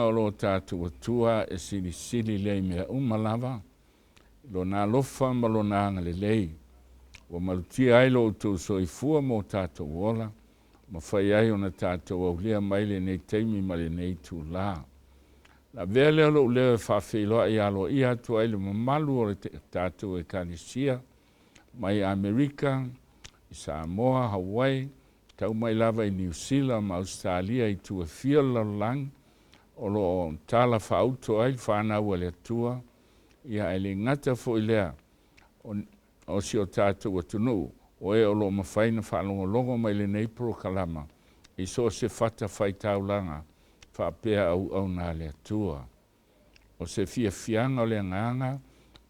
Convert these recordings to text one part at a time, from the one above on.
o lo tātou atua e sili lei mea umalava, lo nā lofa ma lo nā ngale lei, wa malutia ai lo tau soifua mo tātou ola, ma whai ai o na tātou au lea maile nei teimi male nei tū la. La vea leo lo leo e whawhiloa i alo i atu ai le mamalu o le tātou e kanisia, mai Amerika, i Samoa, Hawaii, tau mai lava i New Zealand, ma Australia i tu e fia lang, o lo tala whaauto ai whanau le atua, ia e le ngata fo i lea, o si o tātou atunu, o e o lo mawhaina whanongo mai le nei kalama, i so se whata whai taulanga, whapea au nā le atua. O se fianga o le nganga,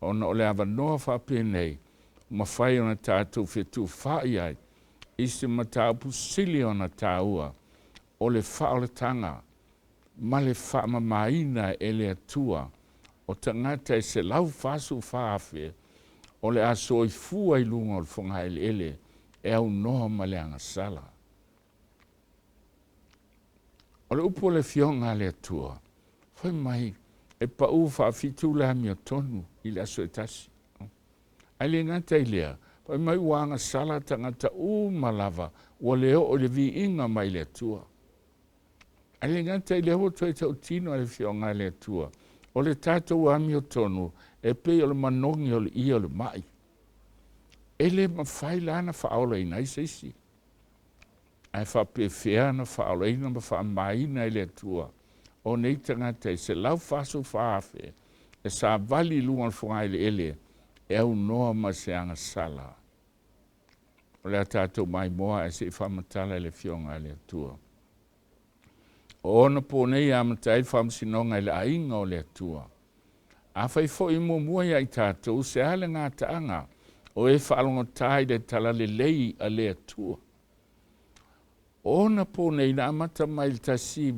o na o le awanoa whapea nei, mawhai o na tātou whetu whai ai, i se matau pusili o na tāua, o le faaolataga, ma le faamamaina e le atua, o tangata e se lau fasu whaafe, o le asoifua i lunga o le whonga ele, e au noa ma le angasala. O le upo le fionga le atua, whai mai, e pa u whaafitu le hami o tonu, i le aso e tasi. Ai le ngata i lea, whai mai wanga sala tangata malava, o leo o le vi inga mai le atua. Ai le ngata i lea o toi tau tino le fionga le atua, o le tātou hami o tonu, e pe o le manongi o le ia o le mai. E le mawhai lana whaola ina i seisi. Ai whape whea na whaola ina ma faamamaina i le atua. O nei tangata i se lau faso whaafe, e sa vali lunga le whonga ele, e au noa ma se anga sala. O le tātou mai moa e se whamatala le fionga le atua. O na po nei amatai whamsinonga le ainga o le atua. A whai fo i mua i tātou se ale ngā taanga o e whaalonga tai de tala le lei a le atua. O na po nei na amata mai le tasi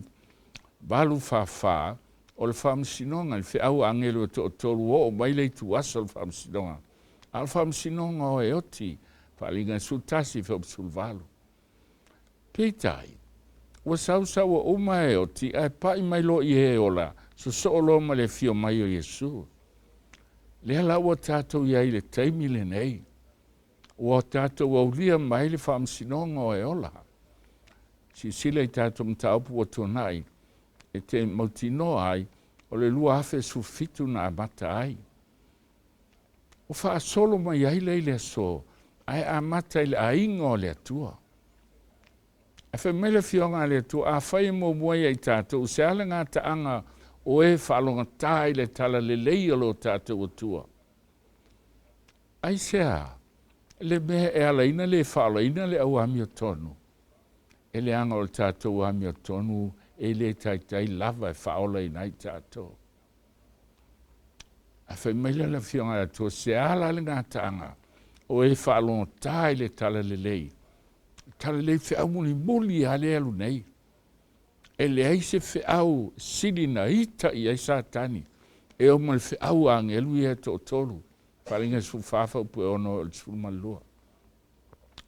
balu whawha o le whamsinonga le whiau angelo to tolu o mai le tu asa le whamsinonga. Al whamsinonga o e oti whalinga sutasi whamsulvalu. Peitai, wa sau o uma e oti ai pai mai lo i e ola so lo ma le fio mai o Yesu. Le ala ua tātou iai le taimi le nei. Ua tātou au lia mai le whamsinonga o e ola. Si sila i tātou mtaupu o tonai, e te mautino ai, o le lua afe sufitu na amata ai. O wha solo mai ai le so, ai amata i le ainga o le atua. A wha mele fionga le atua, a whai mo muai ai tātou, se ala ngā taanga o e whalonga tai le tala le leiolo tātou atua. Ai sea, le mea e alaina le whaalaina le au ami o tonu. E le anga o le tātou ami o tonu, e le tai lava e whaolaina i tātou. A whai meile la fionga le atua, se ala le ngā taanga, o e whalonga tai le tala le lei. Tala le whiau muli a le alu nei. E le aise whiau silina ita i aisa tani. E o mal whiau angelu i e to tolu. Whalinga su whafa upu e ono o su malua.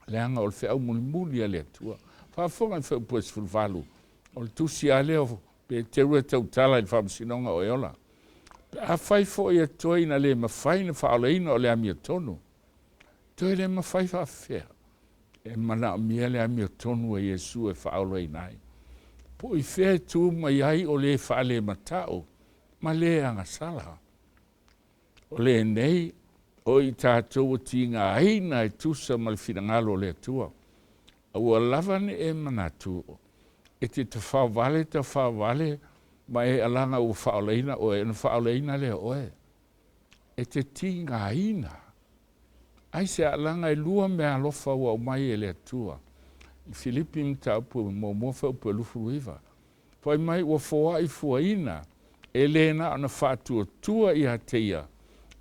Le anga o le whiau muli a le atua. Whafonga i upu e su valu. O le tusi a leo pe te rua tau tala i whamsinonga o eola. A whai fo i a toi na le mawhai na whaoleina o le amia tonu. Toi le mawhai whawhea. E mana o mia le amia tonu e Yesu e whaoleina ai. Po i whea tu mai ai o le whaale matao, ma le anga sala. O le nei, o i tātou o tinga aina e tusa ma le whingalo le atua. A ua lavane e manatu, e te whawale, ma e alanga o whaoleina o e na whaoleina le oe. E te tinga aina. Ai se alanga e lua mea alofa ua o mai e le atua. I Filipi mtaupu mo mofa upu lufu riva. Pai mai ua foa i fuaina, e lena ana whatua tua i hateia,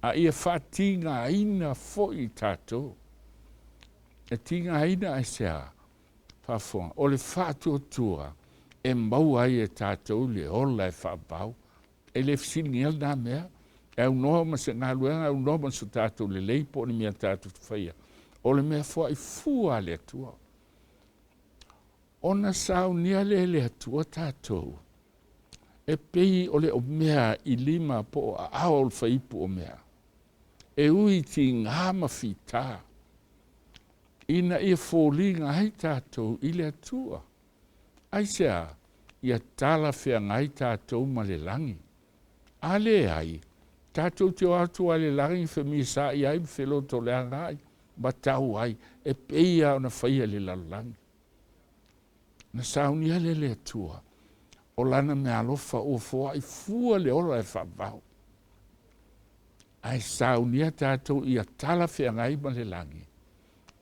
a ia whatinga aina fo i tātou. E tinga aina ai sea, whafonga, o le whatua tua, e mau ai e tātou le ola e whabau, e le fsiniel nā mea, e au noa ma se ngā luenga, au noa ma su tātou le leipo ni mea tātou whaia. O le mea foa i fua le atua. Ona sau nia le atua tātou. e pei o le o mea I lima po a ao o whaipu o mea. E ui ti ngā mawhita. Ina ia fōlinga hei tātou I le atua. Aisea, ia tala whea ngai tātou ma le langi. Ale ai, tātou te o atu a le langi whamisa I ai mwhelo to le angai. Batau ai, e peia o na whaia le lalangi. Na saunia le atua. O lana me alofa o foa I fua le ola e whavau. Ai saunia tātou ia tala whea ngai ma le langi.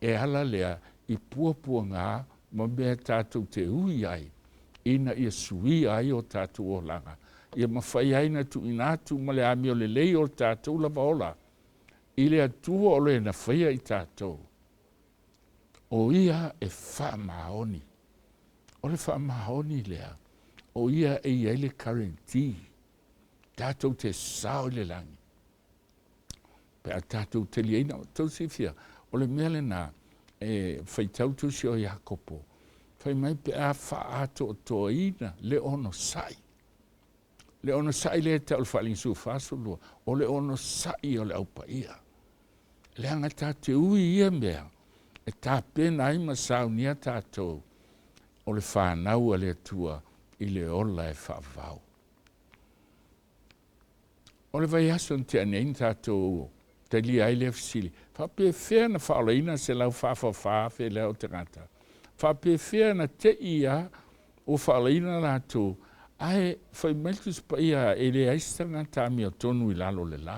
E ala lea I pua ngā ma mea tātou te ui ai. Ina ia sui ai o tātou o langa. Ia mawhai aina tu inatu ma le ami o le lei o tātou lava ola. I le atua o le na whaia I tātou. O ia e faamamaoni. O le faamamaoni lea. O ia e ia le karenti. Tātou te sao le langi. Pea tātou te liena o tau sifia. O le mea le nā e whaitau tu si o Iakopo. Whai mai pe a whaato o toina le ono sai. Le ono sai le te al whalinsu whasolua. O le ono sai o le aupa ia. Le anga tā te ui ia mea. E tā pena I masaunia tātou. O le whanau a le tua I le ola e whavau. O le vai ason te anein tātou te li ai le fsili. Whape whea na whaolaina se lau whawhawhawhe leo te ngata. Whape whea na te ia o whaolaina rātou. Ai whai meltus pa ia e le aistanga tāmi o tonu I lalo le la.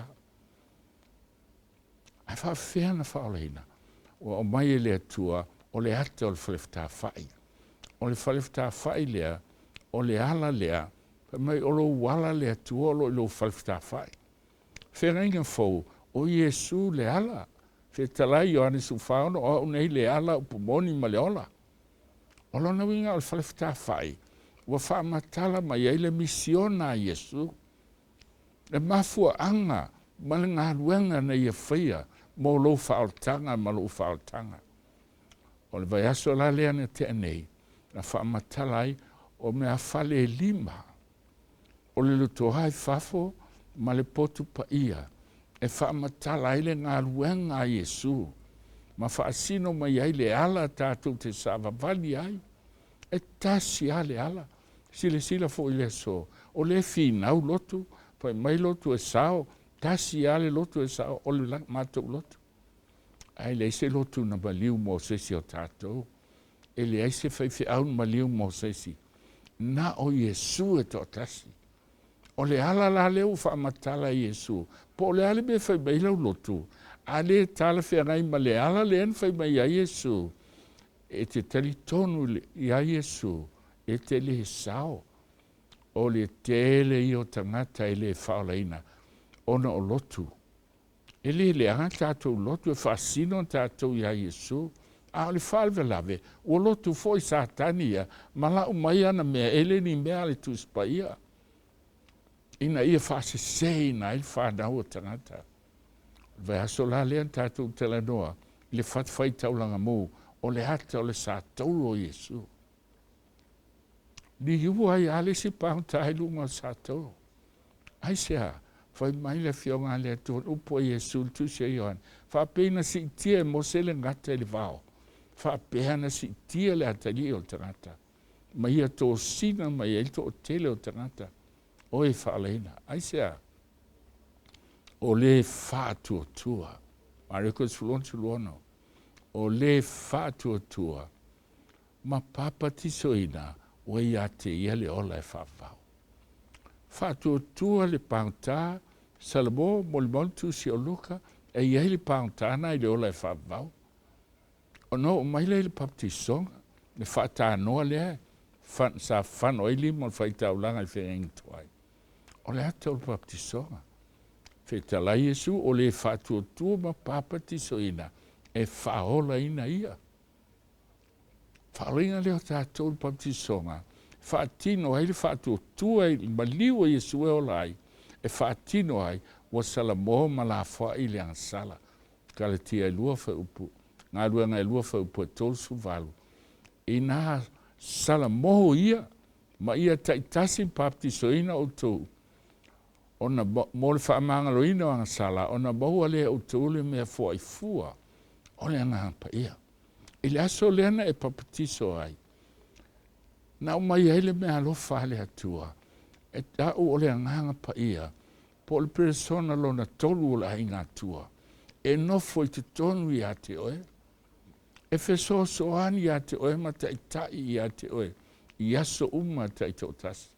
Ai whawhea na whaolaina. O mai e le atua o le ate o le whalefta whai. O le whalefta whai lea, o le ala lea, pa mai o lo wala le atua o lo whalefta whai. Whenga fau, o Iesu le ala. Whetalai Ioannis uwhaono, o unei le ala upumoni ma le ola. O lona winga o le whalefta whai, ua whaamatala mai ei le misiona Iesu. Le mafua anga, ma le ngā ruenga na ia whaia, mo lo faaolataga ma lo faaolataga. O le vai aso la lea na te anei, na whaamatala ai o mea whale lima. O le lutohai fafo ma le potu pa ia, e whaamatala ai le ngā ruenga a Iesu. Ma whaasino mai ai le ala tātou te savavali ai. E tasi a le ala. Sila fo I le so. O le whinau lotu, pai mai lotu e sao, tasi ale lotu e sao, o le mātou lotu. Ai le se lotu na maliu mo sesi o tātou. E le aise whaiwhi au maliu mo sesi. Na o Iesu e to tasi. O le ala la leo whaamatala Iesu. Po le ale me whai mai lau lotu. Ale tala whengai ma le ala le en whai mai a Iesu. E te tali tonu I a Iesu. E te le sao. O le tele I o tangata I le whaolaina. Ona o lotu. E le anga tātou lotu e whaasino tātou I a Iesu. A le whalvelave. O lotu foi satania. Mala umai ana mea ele ni mea le tuspa ia. Ina ia whaase seina I whanau o tangata. Vai aso la lean tātou tela noa. Le whatwhai taulanga mō. O le hata o le sātou o Iesu. Ni hiu ai ale si pauntai lunga sātou. Ai sea. Whai mai le whionga le atua upo Iesu tu se Ioan. Whapena si tia mo se le ngata le vao. Whapena si tia le atali o tangata. Mai a tō sina mai a tō tele o tangata. Oe whaaleina. Ai sea. O le whātua tua. Mariko sulontu luono. O le whātua tua. Ma papa tisoina. Oe ia te ia le ola e whawau. Whātua tua le paunta. Salamo mo le montu si o luka. E ia le paunta na I le ola e whawau. O no, mai le baptisonga. Le whata noa lea. Sa whano ili mo whaitau langa I whengang tuai. O le ata o le baptisonga. Whetala Iesu o le whātua tua ma papa tisoina. E whaola ina ia. Whaolinga leo tātou le baptisonga. Whaatino ai le whātua tua I maliwa Iesu e o lai. E whaatino ai wa salamo ma la wha I le ansala. Kalatia lua wha upu. Ngā ruanga lua wha upu e tolsu valu. I nā salamo ia. Ma ia taitasi paptisoina o tō. Ona mo le whaamangaloina o anga sala, ona maua lea o tō le mea fua i fua, o le anga pa ia. I le aso leana e papatiso ai. Na o mai ele mea alofa le atua. E tau o le anga pa ia. Po le persona lona tolu o la inga atua. E nofo i te tonu i ate oe. E feso soani i ate oe ma tai i ate oe. I aso uma tai tōtasi.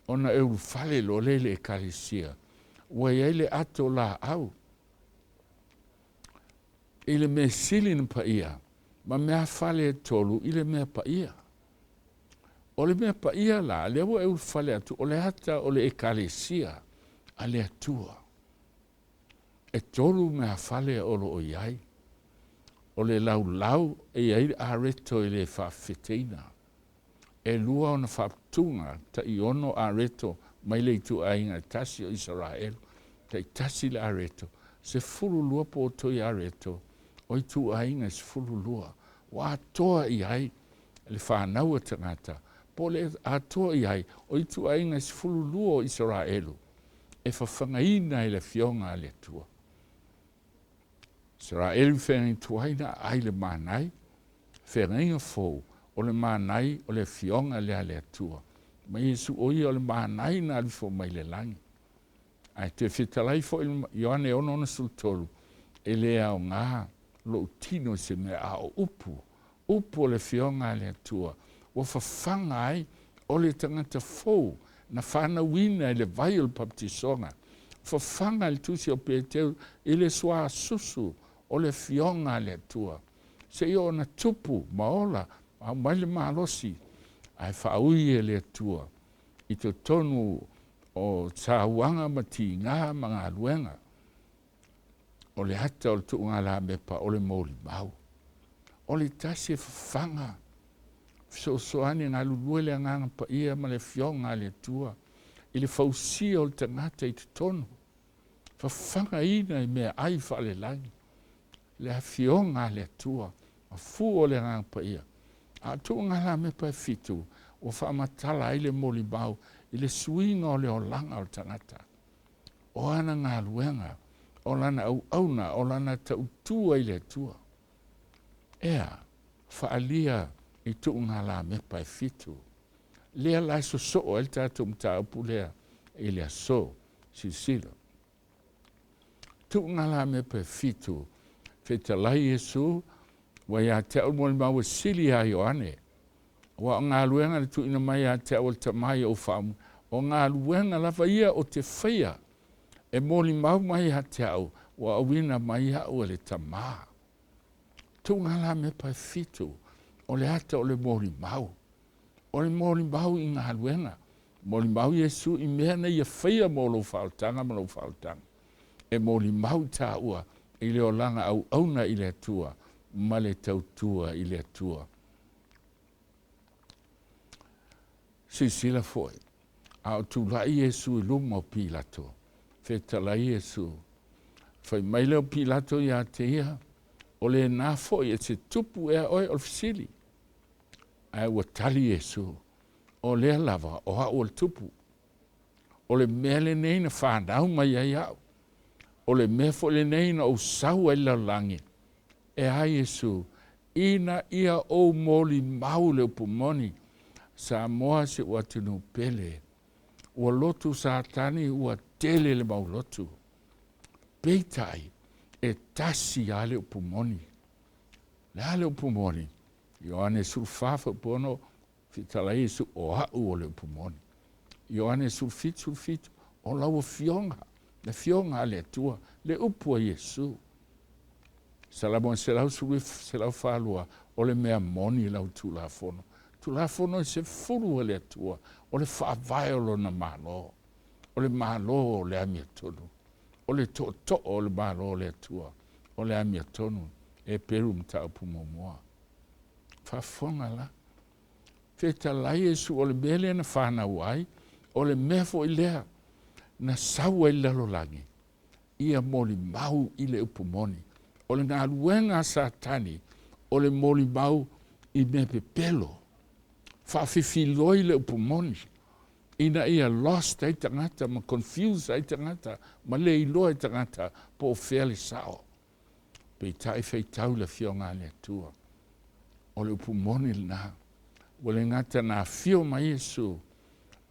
Ona e ufale lo lele e kalisia. Ua ele ato la au. Ile me silin pa ia. Ma mea fale e tolu ile mea pa ia. O le mea pa ia la, le ua e ufale atu, o le hata o le e kalisia, a le atua. E tolu mea fale o lo o iai. O le lau e iai a reto i le whawheteina. E lua ona whaptunga ta i ono a reto mai le tu a inga tasi o Israel. Ta i tasi le a reto. Se fulu lua po o toi a reto. O i tu a inga se fulu lua. Wa atoa i ai le whanau a tangata. Po le atoa i ai o i tu a inga se fulu lua o Israelu. E whawhangaina i le fionga a le tua. Israel whengi tuaina ai le manai. Whengi fōu. O le manai, o le fionga lea le atua. Ma Yesu oi o le manai na alifo mai le langi. Ai te whitalai fo Ioane ono na sultolu. E lea o ngā lo tino se me a o upu. Upu o le fionga le atua. O whawhanga ai o le tangata fōu. Na whana wina le vai o le baptisonga. Whawhanga le tusi o Peteu i le swa susu o le fionga le atua. Se o na tupu maola a mai le malosi ai whaui e le atua i te tonu o tāuanga mati ngā mga luenga o le hata o le tuunga la mepa o le mōli mau o le tasi e whawhanga soani ngā luluele a nganga pa ia ma le fionga le atua i le whausia o le tangata i te tonu whawhanga ina i mea ai whale langi le fionga le atua a fu o le nganga pa ia a tuunga la me pa fitu o whaamatala ai le moli bau i le suinga o le o langa o tangata. O ana ngā luenga, o lana au auna, o lana tautua i le tua. Ea, whaalia i tuunga la me pa fitu. Lea lai so so o el tātou mta upu lea i lea so, sisilo. Tuunga la me pa fitu, whetalai Yesu, wa ya te au moli mau sili a Ioane. Wa ngā luenga le tu ina mai a te au ta mai o whamu. O ngā luenga lawa ia o te whaia. E moli mau mai a te au. Wa awina mai a o le ta maa. Tu ngā la me pai fitu. O le ata o le moli mau. O le moli mau i ngā luenga. Moli mau Yesu i mea na ia whaia mo lo whaotanga mo lo whaotanga. E moli mau tā ua. I leo langa au auna i le tua. Ma le tautua i le atua. Sisila foi. Au tu lai Yesu i luma o Pilato. Feta lai Yesu. Fai mai leo Pilato ia te ia. O le nā foi e te tupu ea oi o fisili. Ai ua tali Yesu. O lea lava o hao le tupu. O le mea le neina whanau mai ai au. O le mea fo le neina o sau ai lalangi. E ai Yesu, ina ia o moli mau le upumoni, sa moa se ua tunu pele. Ua lotu sa tani ua tele le mau lotu. Peitai, e tasi a le upumoni. Le a le upumoni, Ioane sulfafa pono, fitala Yesu o hau o le upumoni. Ioane sulfit, o lau fionga, le fionga le tua, le upua Yesu. Salamon se lau suif, se lau whalua, o le mea moni lau tulafono. Tulafono se furu le atua, o le whaavaiolo na malo. O le malo o le amia tonu. O le to o le malo o le atua. O le amia tonu, e peru mta upu momoa. Whafonga la. Feta lai Yesu o le mele na whana wai, o le mefo i lea, na sawa i lalo langi. Ia moli mau i le upu moni. O le ngā luenga satani, o le moli mau i me pepelo. whaawhiwhiloi le upumoni. Ina ia lost ai tangata, ma confused ai tangata, ma le ilo ai tangata, po o whele sao. Pei tai whai tau le whionga le atua. O le upumoni le nā. Wale ngata nā whio ma Iesu,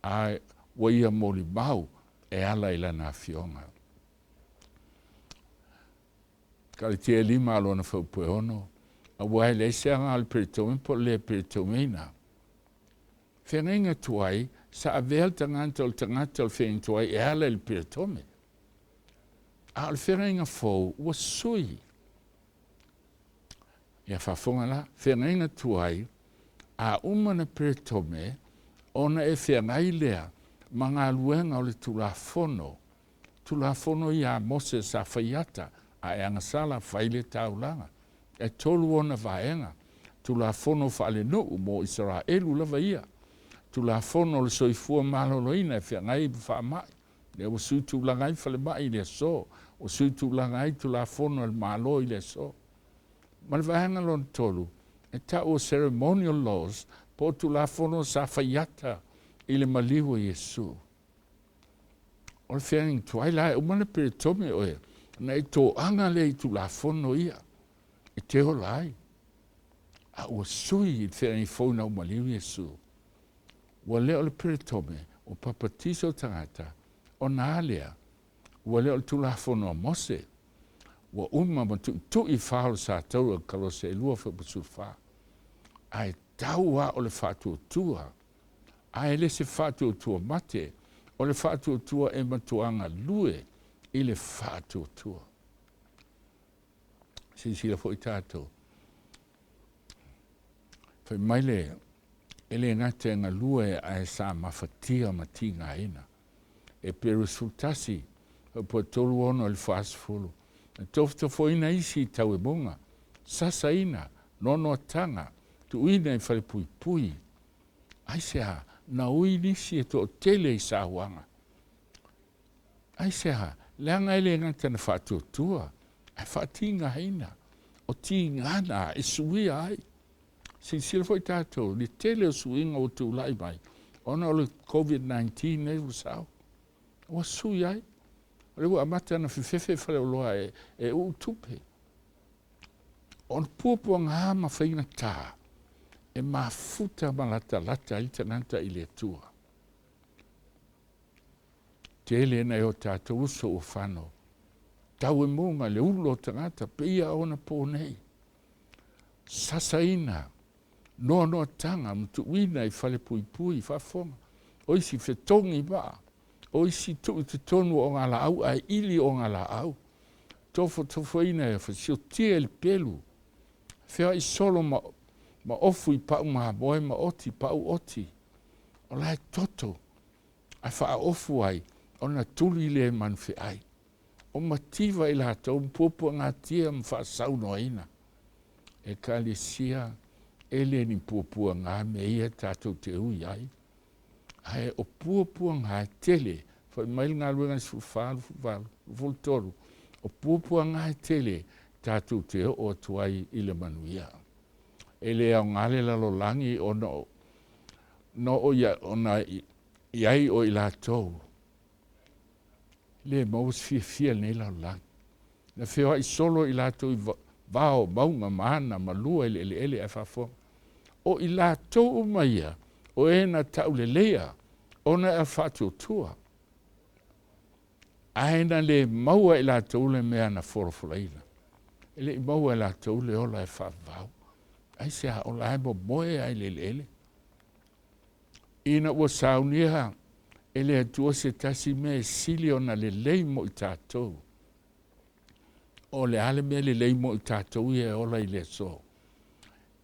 ai wa ia moli mau, e ala ila nā whionga. Kari tia lima alo na whaupue ono, a wai le seanga al peritome, po le peritomeina. Whenenga tuai, sa avel tangata o whenenga tuai, e ala il peritome. A al whenenga fau, wa sui. Ia whafonga la, whenenga tuai, a umana peritome, ona e whengai lea, ma ngā luenga o le tula fono ia Mose sa whaiata, a e angasala whaile taulanga. E tolu ona vaenga, tula fono whaale nuu mo Israelu lava ia. Tula fono le soifua maloloina e whengai whaamai. Le o sui tulangai whale mai le so, o sui tulangai tula fono le malo i le so. Ma le vaenga lon tolu, e ta o ceremonial laws, po tula fono sa whaiata i le maliwa Iesu. O le whenga tuai lai, umana peritome oe, na e tō anga le i tula fono ia, e te o lai. A ua sui i whenga i whauna o maliwa Iesu. Ua leo le peritome, o papatiso tangata, o nā lea, ua leo le tula fono a Mose, ua ma tu i whao sa tau a kalose e lua whapasu wha. Ai taua o le whātua tua, ai le se whātua tua mate, o le whātua tua e matuanga lue i le whātua tua. Sila fo i tātou. Whai maile, ele ngate ngā lue ai sa mawhatia mati ngā ina. E peru sultasi, po tolu ono le whaasfulu. E tofta fo ina isi tau e monga. Sasa ina, nono tanga, tu ina i whare pui pui. Ai sea, na ui nisi e to tele i sa wanga. Ai sea, leanga ele ngate na whātua ai whati ngā ina. O ti ngana, e sui ai. Sila foi tātou, li tele o suinga o tu lai mai. Ona o le COVID-19 e usau. O sui ai. O le ua amata na whiwhewe whare o loa e utupe. O le pua ngā ma whaina tā. E mafuta malata lata i tananta i le tua. Tele na e o tātou uso o whano. Tau e munga le ulo tangata peia ona po nei. Sasaina. No tanga mtu wina i whale pui pui whafonga. Oisi whetongi ba. Oisi tu te tonu o ngā la au ai ili o ngā la au. Tofo ina e whasio tia le pelu. Whea i solo ma ofu i pau ma moe ma oti pau oti. O lai toto. Ai wha ofu ai. O na tuli le man whi ai. O mativa i la tau mpopo ngā tia mwha sauno ina. E ka le sia ele ni puapua ngā me ia tātou te ui ai. Ai o puapua ngā tele, whai mail ngā luenga si fultoru, o puapua ngā tele tātou te o tuai i le manuia. Ele au ngāle lalo langi o no o iai o i la tau. Le maus fia nei lau langi. Na whia i solo i la tau i vao, maunga, maana, malua, ele e whafo. O i la tau maia, o e na tau le lea, o na e whatu tua. Aina le maua i la tau le mea na whorofolaina. Ele i maua i la tau le ola e whavau. Ai se ha o la e moe ai ele. Ina ua saunia, ele atua se tasi me sili o na le lei mo i tātou. O le ale me le leimo i tātou i e ola i le so.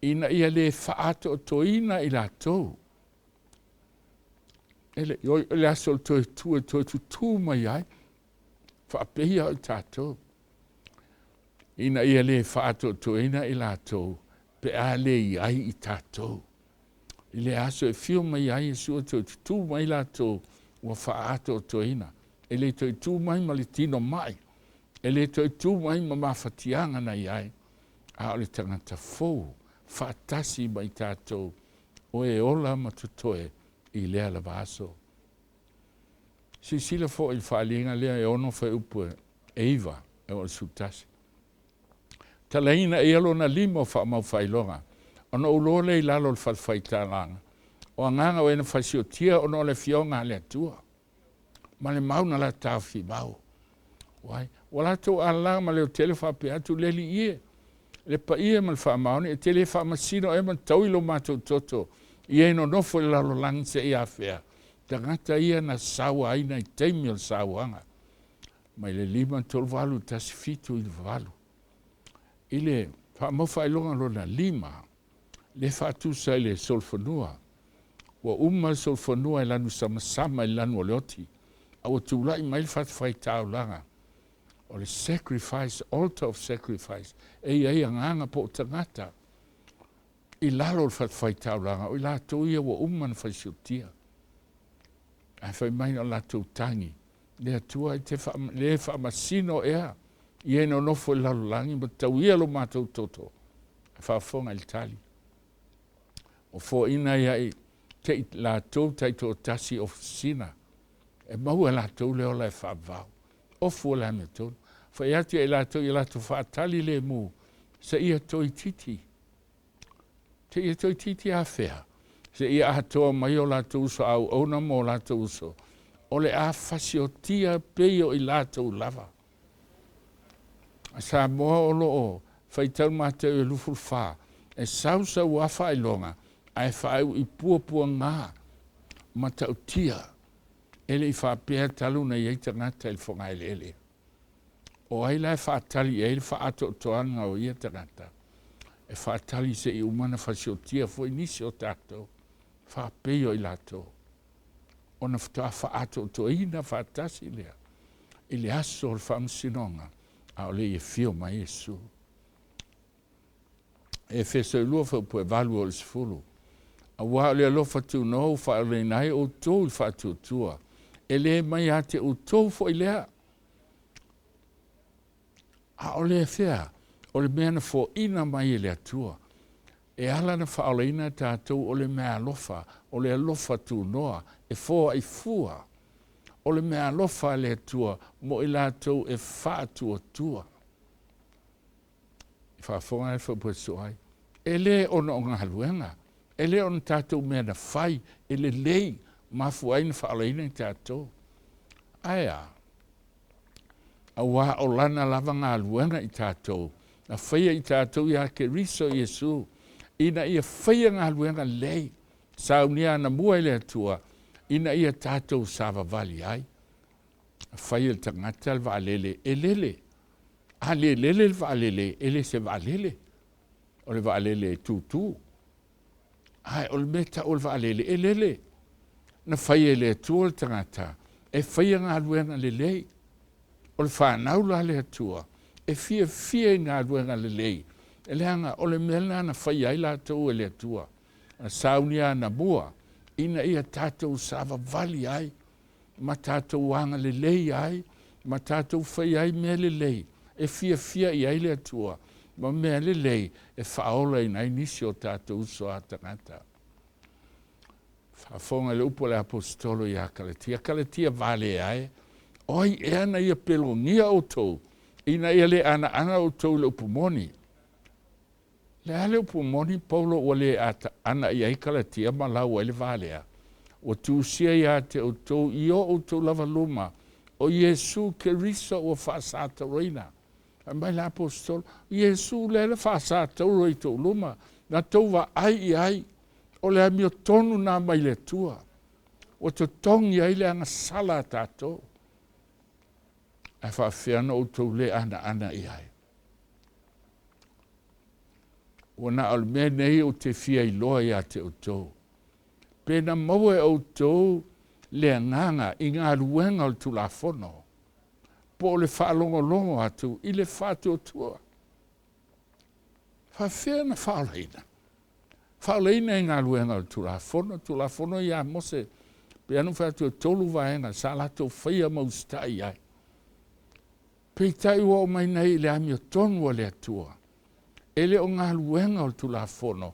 Ina ia le whaato o toina i la tau. Ele le aso o tu mai ai. Whaapehia o tātou. Ina ia le whaato o toina i la tau. Pe a le i ai i tātou. I le aso e whio mai ai e sua tu mai la tau. Ua whaato o toina. Ele tu mai ma le tino mai. Ele tu mai ma mawhatianga na iai. A o le tangata fōu, whaatasi mai tātou o e ola matutoe i lea la vaso. Sila fo il whaalinga lea e ono whai upu e iwa e o sutasi. Talaina e alo na lima o wha mau whailonga. Ono ulole i lalo le whaitalanga. O anganga o ena whasiotia ono le fionga le atua. Ma le mauna la tawhi mau. Wai, wala tau alanga ma leo tele whape atu leli ie. Le pa ie ma le whaamaone e tele whaamasino e man tauilo mātou toto. Ie no nofo i lalo langi se ia whea. Tangata ia na sawa aina i teimi o sawanga. Mai le lima tolu walu tasi fitu i walu. Ile whaamawha ilonga lo na lima. Le whaatusa i le solfonua. Wa umma solfonua i lanu sama i lanu o leoti. Awa tūlai mai le whaatwhai tau langa. O le sacrifice, altar of sacrifice. Ei anganga po tangata. I lalo le whaatwhai tau langa. O i lato ia wa umma na whaisiotia. Ai whai mai o lato tangi. Le atua i te le whaamasino ea. Ie no nofo i lalo langi. Ma tau ia lo mātou toto. Whaafonga i tali. O fo ina ia i te lato taito tasi ofisina. E mau e lato leo lai whaavau. Ofu la me tonu. Whai ati e lato i lato whaatali le mu. Se ia toi titi. Te ia toi titi a whea. Se ia atoa mai o lato uso au ona mo lato uso. O le a fasiotia peio i lato lava. A sa moa o lo o. Whai tau mate e luful wha. E sausa uafa i longa. Ai whaau i pua ngā. Ma tau tia. Ele i whaapea taluna i eita ngata il whonga ele ele. O ai lai whaatali e ele whaato toanga o ia tangata. E whaatali se i umana whasiotia fo inisi o tātou. Whaapeo i lato. Ona whatoa whaato to ina whaatasi lea. I le aso o whaamsinonga. A o le i fio ma Yesu. E wheso i lua whaupu e valu o le sifuru. A wā le alofa tu nou wha le nai o tōu i whātua tua. E le mai a te o tōu fo i lea. A o le whea, o le mea na fo ina mai e le atua. E ala na wha o le ina tātou o le mea alofa, o le alofa tu noa, e fo ai fua. O le mea alofa le atua, mo i lātou e whātua tua. I whaafonga e whapua ai. E le ona o ngā luenga. E le on tātou mea na whai, e le lei, mafu aina whaalaina i tātou. Aia, a wā o lana lava ngā luenga i tātou, na whaia i tātou i ake riso Yesu, ina ia whaia ngā luenga lei, saunia na mua i le atua, ina ia tātou sāwa vali ai. Whaia le tangata le vaalele, e lele, a le lele le vaalele, e le se vaalele, o le vaalele e tūtū. Ai, o le meta o le vaalele, e lele. Na whaia le atua le tangata, e whaia ngā luenga le lei. O le whanau la le atua, e fia ngā luenga le lei. E leanga, o le mena na whaia i la atua le atua. A saunia na mua, ina ia tātou sāwa vali ai, ma tātou wanga le lei ai, ma tātou whaia ai mea le lei. E fia i ai le atua. Ma mea le lei e whaola i nai nisi o tātou uso a tangata. Whafonga le upo le apostolo i a kaletia vale ai. Oi e ana ia pelongia o tau. Ina ia le ana o tau le upumoni. Le ale upumoni paulo o le ana ia i kaletia ma lau ele vale a. O tūsia ia te o tau i o tau lava luma. O Yesu ke risa o whaasata reina. Mai la apostol, Yesu le whaasa tau roi tau luma, na tau wa ai, o le amio tonu na mai le tua, o te tongi ai le anga sala tātou. E whaawhiana o tau le ana i ai. O na al mea nei o te fia i loa i a te o tau. Pena maua o tau le nganga i ngā ruenga o tu la fono. Po le whaalongo atu, i le whātua tua. Whawhena whaalaina. Whaalaina i ngā luenga o tulafono i a mose. Pe anu whātua tolu vaenga, sa lato whaia maustai ai. Pei tai ua o mai nei le amio tonu o le atua. Ele o ngā luenga o tulafono.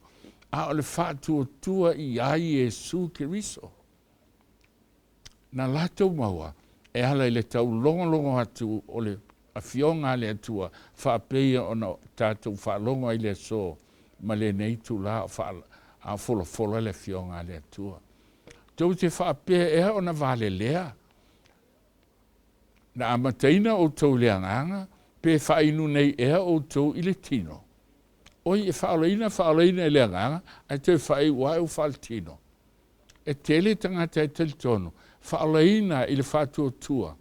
a o le whātua i a Iesu Kiriso. Na lātou maua, e ala i le tau longo atu o le a fionga le atua, whapeia o na tātou whalonga i le so, ma le nei tu la a fola le fionga le atua. Tau te whapea ea o na vale lea. Na amataina o tau le anganga, pe whainu nei ea o tau i le tino. Oi e whaoleina e le anganga, a te whai wai o whaltino. E tele tangata e tele tonu, whaoleina i le whatua tua.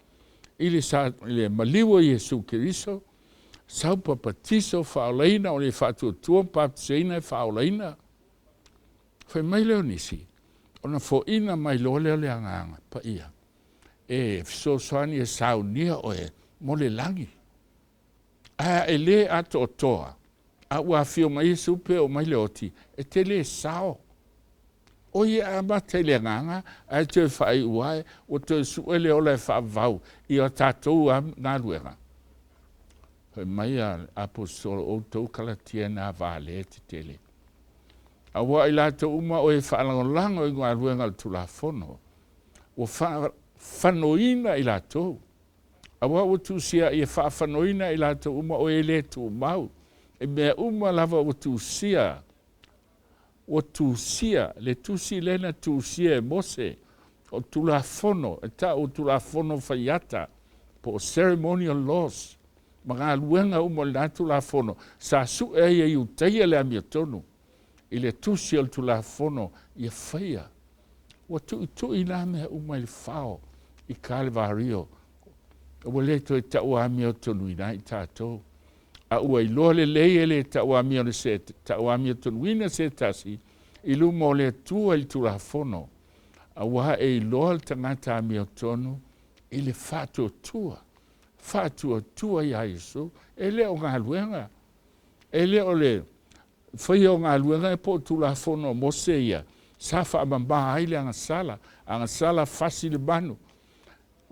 I le maliwa Iesu Kiriso, sau papatiso whaoleina o le whatua tua, papaseina e whaoleina. Whai mai leo nisi, ona fo ina mai lole le anganga, pa ia. E so soani e saunia o e mo le langi. A e le ato o toa. A ua fio mai Iesu pe o mai leoti. E te le sao. O ia a mate le nganga. A te whai uae. O te suele o le whavau. I o tātou a ngā ruenga. Hoi mai a apostolo o tau kalatia nā vāle te tele. A ua i lātou uma o e whaalangolango i ngā ruenga le tula whono. O whanoina i lātou. Awa o tūsia i e whaafanoina i lātou uma o e le tū mau. E mea uma lava o tūsia. O tūsia, le tūsi lena tūsia e mose. O tulafono, e ta o tulafono whaiata. Po ceremonial laws. Ma ngā luenga uma le nā tulafono. Sa su e i uteia le amia tonu. I le tūsia o tulafono i e whaia. O tu i nā mea uma i le whao. I Calvario. O le to e tau ami o tonu ina i tātou. A ua i loa le leie le tau ami o le se, tau ami o tonu ina se tasi, i lumo le tua i tula fono. A ua e i loa le tangata ami o tonu, i le whātua tua. Whātua tua i Iesu, e le o ngā luenga. E le o le, whai o ngā luenga e po tula fono mose ia. Sa faamamaina ai le anga sala fasi le manu.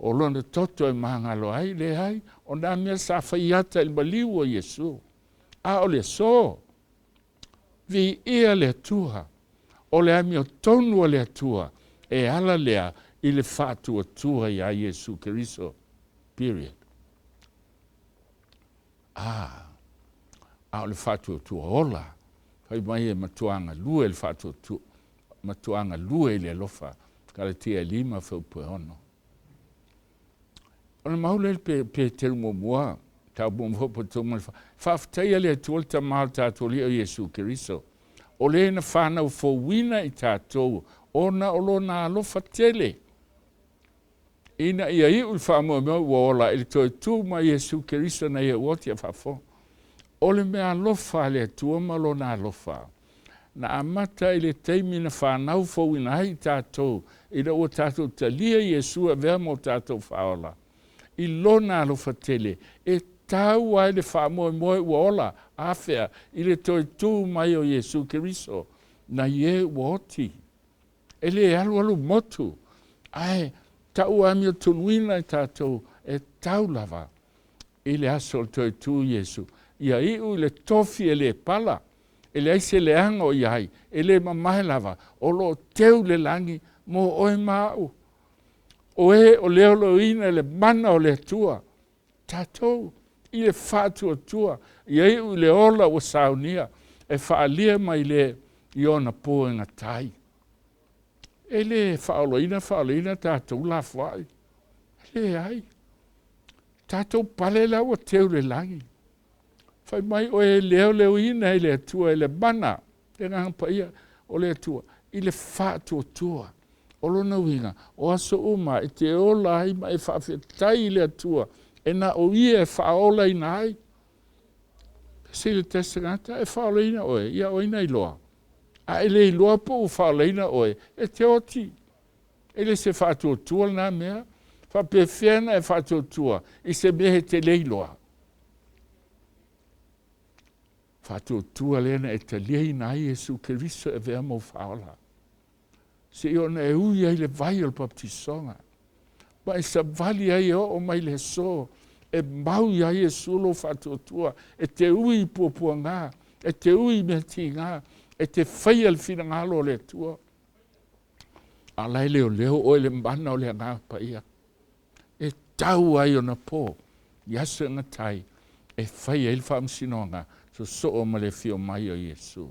O lona toto e mahangalo ai, le ai, o nā mea sa whaiata il maliu o Iesu. A o le so, vi ia le tua, o le ami o tonu o le tua, e ala lea i le whātua tua i a Iesu Kiriso. Period. A o le whātua tua ola, kai mai e matuanga lua le whātua tua, matuanga lua i le lofa, kare tia lima whaupue ono. Ona maule pe te mua, tau mua po tō mai whaftaia le tuol ta mahal tātou li o Iesu Kiriso. O le na whanau fōwina i tātou, ona o lo nā alofa tele. Ina ia i ul whamua mea uola, ili toi tū ma Iesu Kiriso na ia uoti a whafo. O le mea alofa le tua ma lo nā alofa. Na amata i le teimi na whanau fōwina i tātou, ina o tātou ta lia Iesu a vea mo tātou whaola. I lona alofa tele, e tau ai le whamoe moe uola, awhea, i le toi tū mai o Iesu Kiriso, na ie uoti. E le alu motu, ai, tau ami o tunuina i tātou, e tau lava, i le aso toi tū Iesu. Ia iu le tofi e le pala, e le aise le ango iai, e le mamae lava, o lo teu le langi, mo oe mau. O e o leo lo ina le mana o le tua. Tātou, i le whātua tua. I au le ola o saunia. E whaalia mai le i ona pōenga tai. E le whaoloina tātou la whai. Le ai. Tātou pale la o teu le langi. Whai mai o e leo ina i le tua, i le mana. E ngā paia o le tua. I le whātua tua. O lona winga, o aso uma, e te ola ai ma e whawhetai le atua, e na o ia e whaola ina ai. Se le testa ngata, e whaola ina oe, ia o ina iloa. A e le iloa po o whaola ina oe, e te oti. E le se whātua tua na mea, whapewhena e whātua tua, i se mehe te le iloa. Whātua tua lena e te lea ina ai Iesu Kiriso e vea mo whaola. Se i ona e ui ai le vai o le baptisonga. Ma e sa vali ai o mai le so. E mau i ai e sulo whatuatua. E te ui puapua ngā. E te ui me ti ngā. e te whaia le finangalo le tua. A lai leo o le mbana o le ngāpa ia. E tau ai o na pō, yasu ngatai, e whaia il whaamsinonga, so o ma le fio mai o Yesu.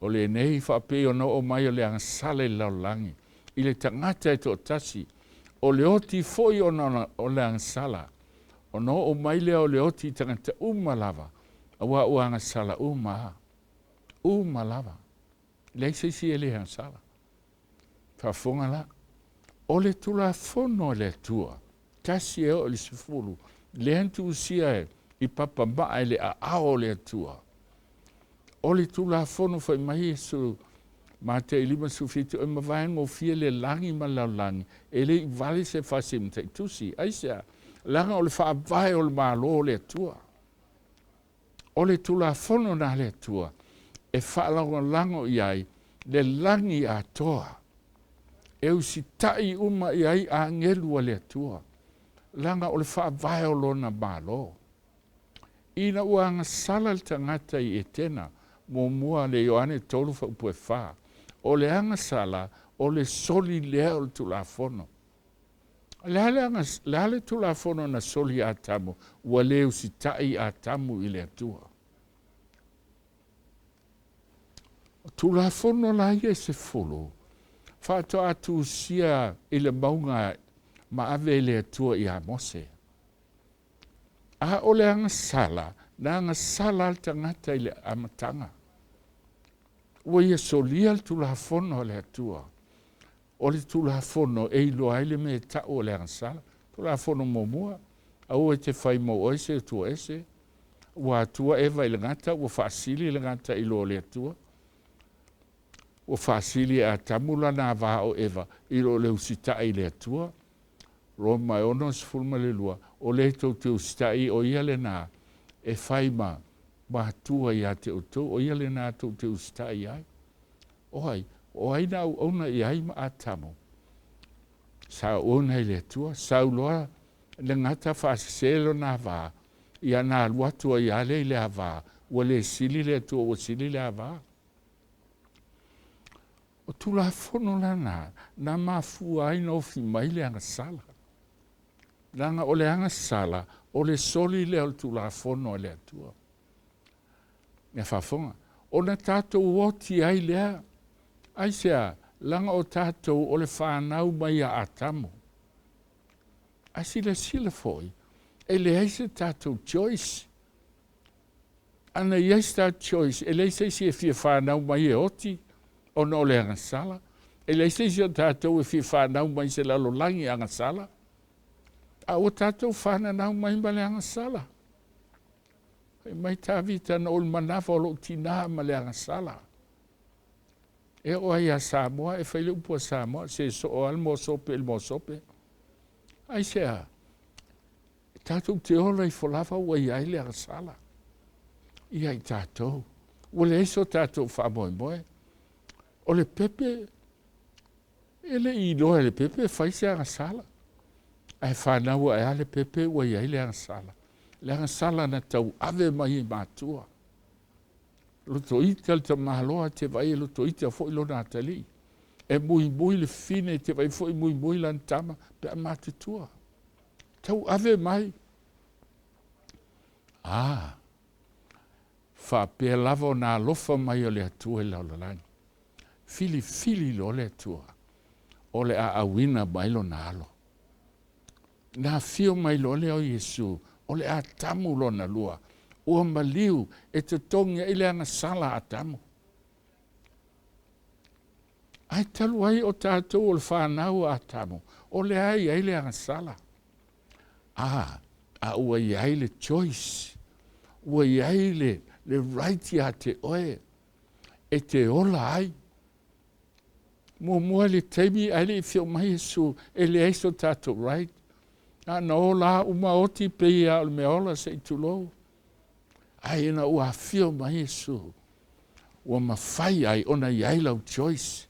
O le nei whape o no o mai o le angasale laulangi, i le tangata e to tasi, o le oti foi o le angasala, o no o mai le o le oti tangata umalava, awa o angasala umalava. Le se e le angasala. Whafonga la, o le tula fono le tua, kasi e o le sifuru, le antu usia e, i papa maa e le a ao le tua. O le tula fono fai mai Yesu, ma te ilima sufitu, e mawai ngō fia le langi ma lau langi, e le vale se fasim te tusi, aisea, langa o le whaavai o le malo le tua. O le tula fono na le tua, e whaalango lango iai, le langi a toa. E usi tai uma iai a ngelua le tua. Langa o le whaavai o lona malo. Ina uanga sala le tangata i e tena, mo mua le Ioane tolu fa upue wha. O le anga sala, o le soli lea o le tulafono. Le ale tulafono na soli a tamu, ua le usi tai a tamu i le atua. Tulafono la ia se fulu. Whāto atu sia i le maunga ma ave le atua i a mose. A o le anga sala, na anga sala al tangata i le amatanga. Ua ia solia al tulafono le atua. O le tulafono e ilo aile me ta o le anga sala. Tulafono momua. Au e te whai mo oise tua ese. Ua atua eva i le ngata, ua whaasili le ngata ilo le atua. O fasili a tamula na va o eva i lo le usita i le atua. Roma e ono sfulma le lua. O le tau te usita i o ia le na e whaima ma tua i a te utou. O ia le na tau te usita i ai. O ai na ona i ai ma a tamo. Sa ona i le atua. Sa uloa le ngata fasiselo na va. Ia na lua tua i ale i le ava. O le sili le atua o sili le ava. O tulafono lana, na mafua ai no fi mai le anga sala. Langa o le anga sala, o le soli le o tulafono le atua. Nea whafonga, o na tātou oti ai lea, ai sea, langa o tātou o le whanau mai a atamu. Ai sila foi, e le eise tātou choice. Ana eise tātou choice, e le eise si e fia whanau mai e oti, o no le anga sala. E le se si o tātou e fia whanau mai se lalo langi anga sala. A o tātou whanau mai ma le anga sala. E mai tāwita na ol manafa o lo tina ma le anga sala. E o ai a Samoa, e whaile upo a Samoa, se so o al mo sope, el mo sope. Ai sea, tātou te ola i folafa ua i ai le anga sala. I ai tātou. O le eso tātou whamoe moe. O le pepe, ele i noa le pepe, faise anga sala. Ai whanau ai ale pepe, ua iai le anga sala. Le anga sala na tau ave mai i mātua. Luto ita le ta mahaloa te vai, luto ita fo ilo nā tali. E mui le fine te vai fo i mui lan tama, pe a mātutua. Tau ave mai. Whapea lava o nā lofa mai o le atua i laulalani. Fili lo le tua. O le a awina mai lo nalo. Nā fio mai lo le o Yesu. O le a tamu lo na lua. Ua maliu e te tonga i le anga sala a tamu. Ai talu ai o tātou o le whanau a tamu. O le ai le anga sala. A ua iai le choice. Ua iai le right a te oe. E te ola ai. Mua le teimi ai le fio mai Yesu e le eiso tātou right. Na o la uma oti pei a me ola se itulou. Ai na ua fio mai Yesu. Ua mawhai ai ona iai lau choice.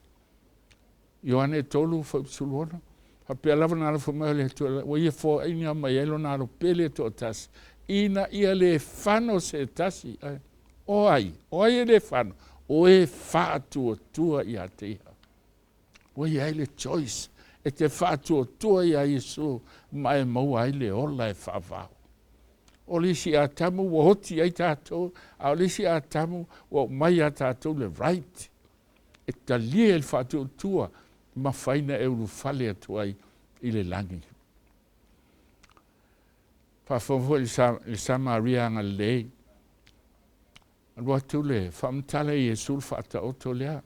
Ioane tolu whaipsuluona. Hapea lava nāra whamau le tua. Ua ia fo inga mai elo nāro pele to tasi. Ina ia le whano se tasi. O ai e le whana. O e whātua i a te ia. O i ai le choice. E te whātua i a Yesu. Ma e mau ai le ola e whawau. O lisi a tamu o hoti ai tātou. A lisi a tamu o mai a tātou le right. E ta lia il whātua. Ma whaina e uru whale atuai i le langi. Whawhawho le Samaria ngā lei. Anwa tule, whamtala i Yesu whata oto lea.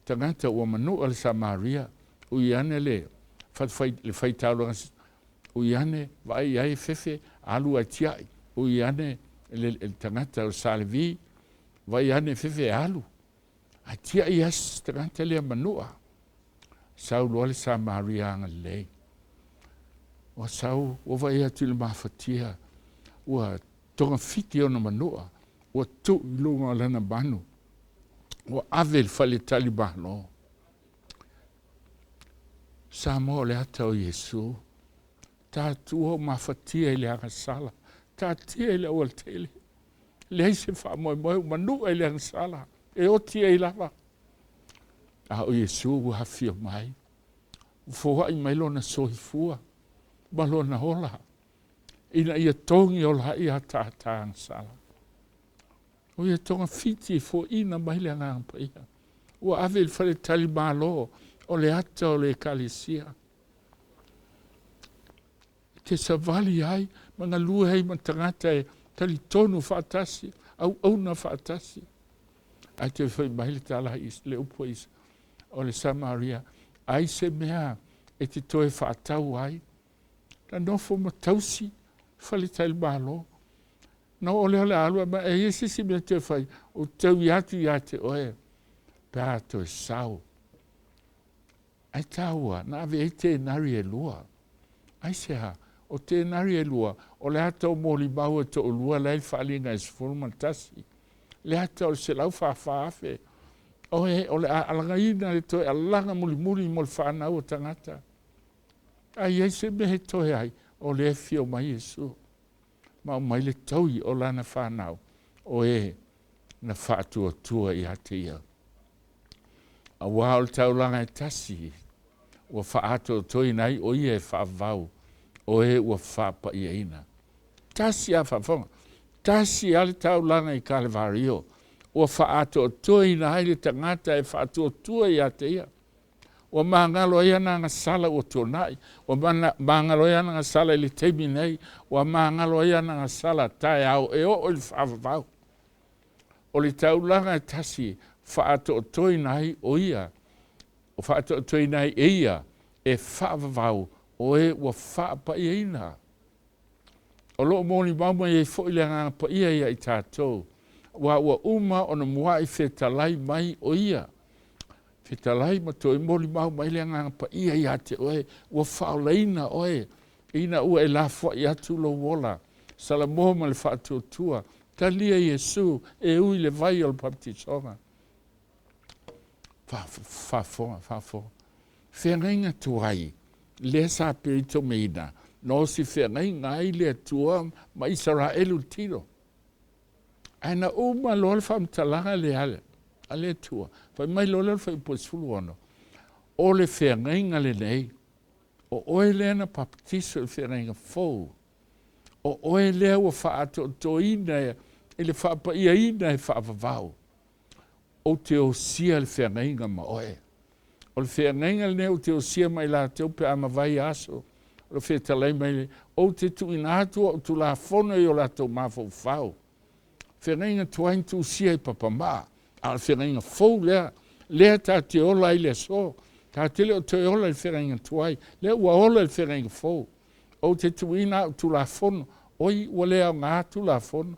Tangata ua manu al Samaria. Uiane le whaitauronga. Uiane vai ai fefe alu a tiai. Uiane le tangata o Salvi. Vai ane fefe alu. A tiai as tangata lea manua. Sau loa le Samaria ngā lei. O sau, o vai atu le mawhatia. Ua tonga fiti o na manua. O tu lunga lana banu. O avel fale talibano. Sa mo le ata o Yesu. Tātu o mawhatia i le angasala. Tātia i le o tele. Le eise wha moe manua i le angasala. E o tia i lava. A o Yesu ua hafi o mai. Fua i mai lona sohifua. Malona hola. Ina ia tongi o la ia tātā angasala. O ia tonga fiti fo ina mai le ngampa ia. Ua ave il fale tali malo o le ata o le kalisia. Te savali ai, mga lua hei mantangata e tali tonu whaatasi, au na whaatasi. Ai te whai mai le tala le upo isa o le Samaria. Ai se mea e te toe whaatau ai. Na nofo matausi fale tali malo. No ole ole alua ma e si me te fai o tau iatu iate oe pēa to sau. Ai taua na ave e te nari e lua. Ai se ha o te nari e lua o le hata o mōli mau e to o lua lei whaalinga e sifuru mantasi. Le hata o se lau whawhaafe. Oe o le alangaina le toe alanga muli mo le whanau o tangata. Ai e se me he toe ai o le fio mai Yesu. Ma o mai le taui o lana whanau o e na whaatua i ate ia. A wā o le taulanga e tasi ua whaatua toi nei o i e whaavau o e ua whaapa i eina. Tasi a whaafonga. Tasi a le taulanga i Kalvario ua whaatua toi nei le tangata e whaatua i ate ia. O mangalo ia nga sala o tonai, o mangalo ia nga sala le teimi nei, o mangalo ia nga sala tae au e o il whaavavau. O le taulanga e tasi whaato toi nei o ia, o whaato toi nei e ia, e whaavavau o e ua whaapa i eina. O loo mōni mauma e fo i le ngā pa ia i tātou, ua uma o na mua i whetalai mai o ia. Fitalai ma toi moli mau mai le nganga pa ia i ate oe, ua whaolaina oe, ina ua e la fwa i atu lo wola, sala mōma le whaatuatua, ta lia Yesu e ui le vai o le baptisonga. Whafonga. Whengainga tuai, le sa perito meina, no si whengainga ai le atua ma Israelu tiro. Aina uma lo le whamtalanga le ale. Ale tua. Fai mai lola fai posfulu ono. O le whengainga le nei. O oe lea na papatiso le whengainga fau. O oe lea ua whaato toina e le whaapa ia ina e whaavavau. O te o sia le whengainga ma oe. O le whengainga le nei o te o sia mai la teo pe ama vai aso. O le whetalai mai le. O te tu inatua o tu la fono i o la tau mafau fau. Whengainga tuain tu sia i papamaa. Al whengainga fau lea tā te ola i le so. Tā te leo te ola i whengainga tuai. Lea ua ola i whengainga fau. O te tuina o tu la fono. Oi ua lea o ngā tu la fono.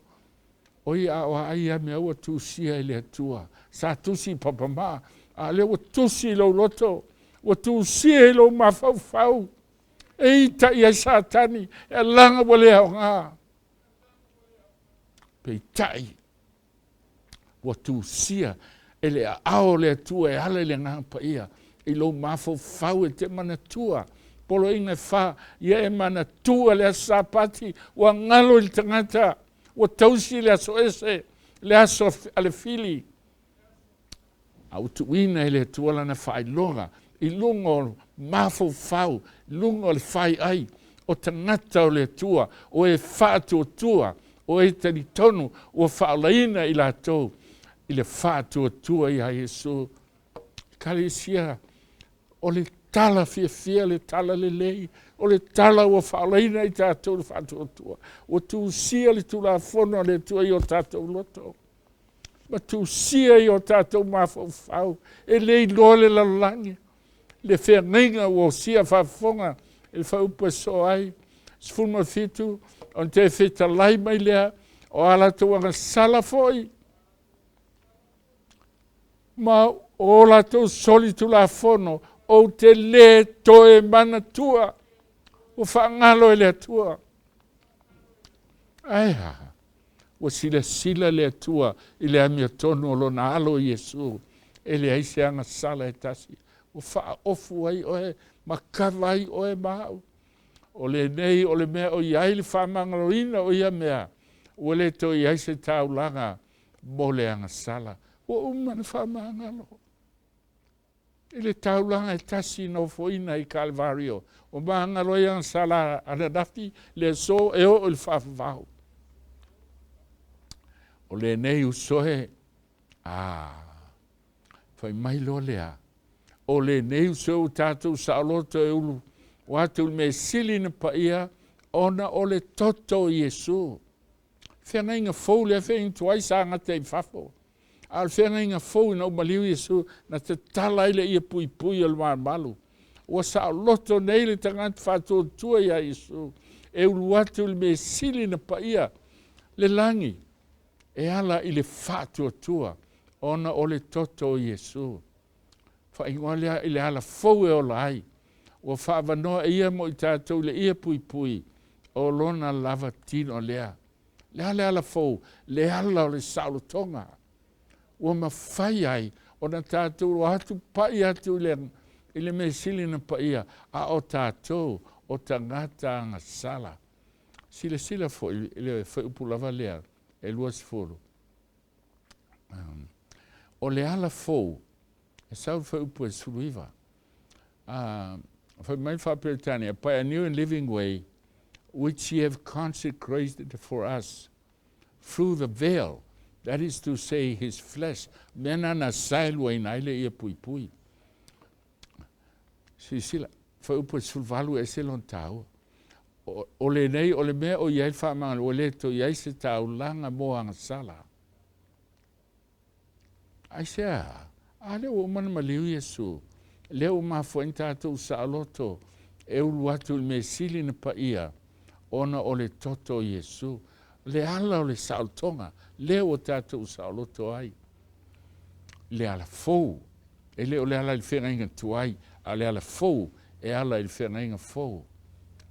Oi a oa ai a mea ua tu sia i le atua. Sa tusi papama. A lea ua tusi i lau loto. Ua tu sia i lau mafau fau. E ita i a satani. E langa ua lea o ngā. Pei tai. Ua tu sia, e le ao le atua e ala le ngāpa ia, i lo mafau fau e te manatua, polo inga wha, ia e manatua le sapati, ua ngalo i tangata, ua tausi le aso ese, le aso ale fili. Au tuina ele tuala na whailonga, I lunga o mafau, lunga o le whai ai, o tangata o le tua, o e whātua tua, o e tani tonu, o whaolaina I la tau, I le whātua tua I a Yesu. Kalesia, o le tala fia, le tala le lei, o le tala o whaolaina I tātou le whātua tua, o tu sia le tula whono le tua I o tātou loto. Ma tu sia I o tātou mafau, e lei lole la langi. Le whenga o sia whafonga, e whaupa so ai, sfuma fitu, on te whita lai mai lea, o ala tuanga sala foi. Ma o la tu soli tu la fono, o te le toe mana tua, o whangalo e lea tua. Aiha, o sila lea tua, I le amia tonu o lona alo Yesu, e le aiseanga sala e tasi. O wha ofu ai oe, makawa ai oe mau. O le nei, o le mea o iai le whamangaloina o ia mea. O le to iai se taulanga, mo le anga sala. O umana whamangalo. E le taulanga e tasi no foina I Calvario. O maangalo I anga sala anadafi, le so e o le whawau. O le nei usoe, whai mai lo lea. O le nei so tātou saoloto e ulu, o atu me sili na paia, ona o le toto Yesu. Whenga inga fau lea whenga tuai sa ngata I whafo. Al whenga inga fau na umaliu Yesu, na te tala ile ia pui pui al malu. O saoloto nei le tangata whatua tua ia Yesu. E ulu atu me sili na paia, le langi. E ala I le whatua tua, ona o le toto Yesu. Whaingoa I le ala fau e o lai. O whaavanoa ia mo I tātou le ia pui pui. O lona lava tino lea. Le ala fau, le ala o le saulotonga. O mawhai ai, o na tātou o hatu pai atu I le me sili na paia. A o tātou, o tangata anga sala. Sila fo, I le whaupulava lea. E luas foro. O le ala fau, e sau whaupu e suluiva. For my Britannia, by a new and living way, which ye have consecrated for us through the veil, that is to say, his flesh. Menana sailway naile ia pui pui. Sila, whaupu e sulvalu e selon tau. O le nei, o le mea o iai whaamanga, o le to iai se tau langa moanga sala. Aisea, ale o mana maliu Yesu. Leo mafua tātou saaloto. E ulu atu me sili na paia. Ona o le toto Yesu. Le ala o le saalotonga. Leo o tātou saaloto ai. Le ala fou. E leo le ala il whenga tuai. A le ala fou. E ala il whenga fou.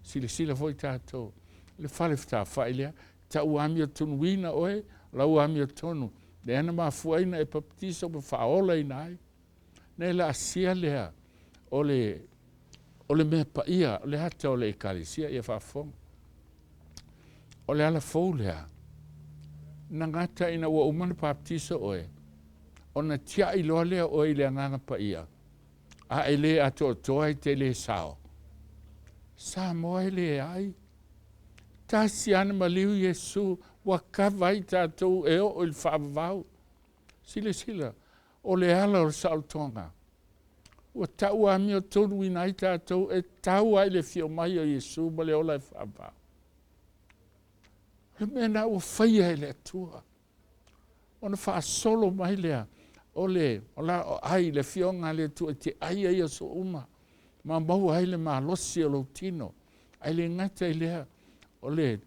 Sila foi tātou. Le whale whita whailea. Ta uamia tonu wina oe. La uamia tonu. Le ana mafuaina e baptisa pa whaola inai. Nei la asia lea. O le mea paia. O le hata o le ekalisia ia whafong. O le ala fau lea. Nangata ina ua umana baptisa oe. O na tia iloa lea oe le anganga paia. A ele ato toa I te le sao. Sa moe le ai. Tasi ana maliu Yesu. Wakawai tātou e o il whaavau. Sila. O le ala o saltonga. O tau a mio tonu inai tātou e tau ai le fio mai o Yesu ma le ola e whaavau. Le mena o whaia e le atua. O na wha solo mai lea. O la o ai le fionga le atua te ai ai so uma. Ma mau ai le malosi o lo tino. Ai le ngata I lea. O le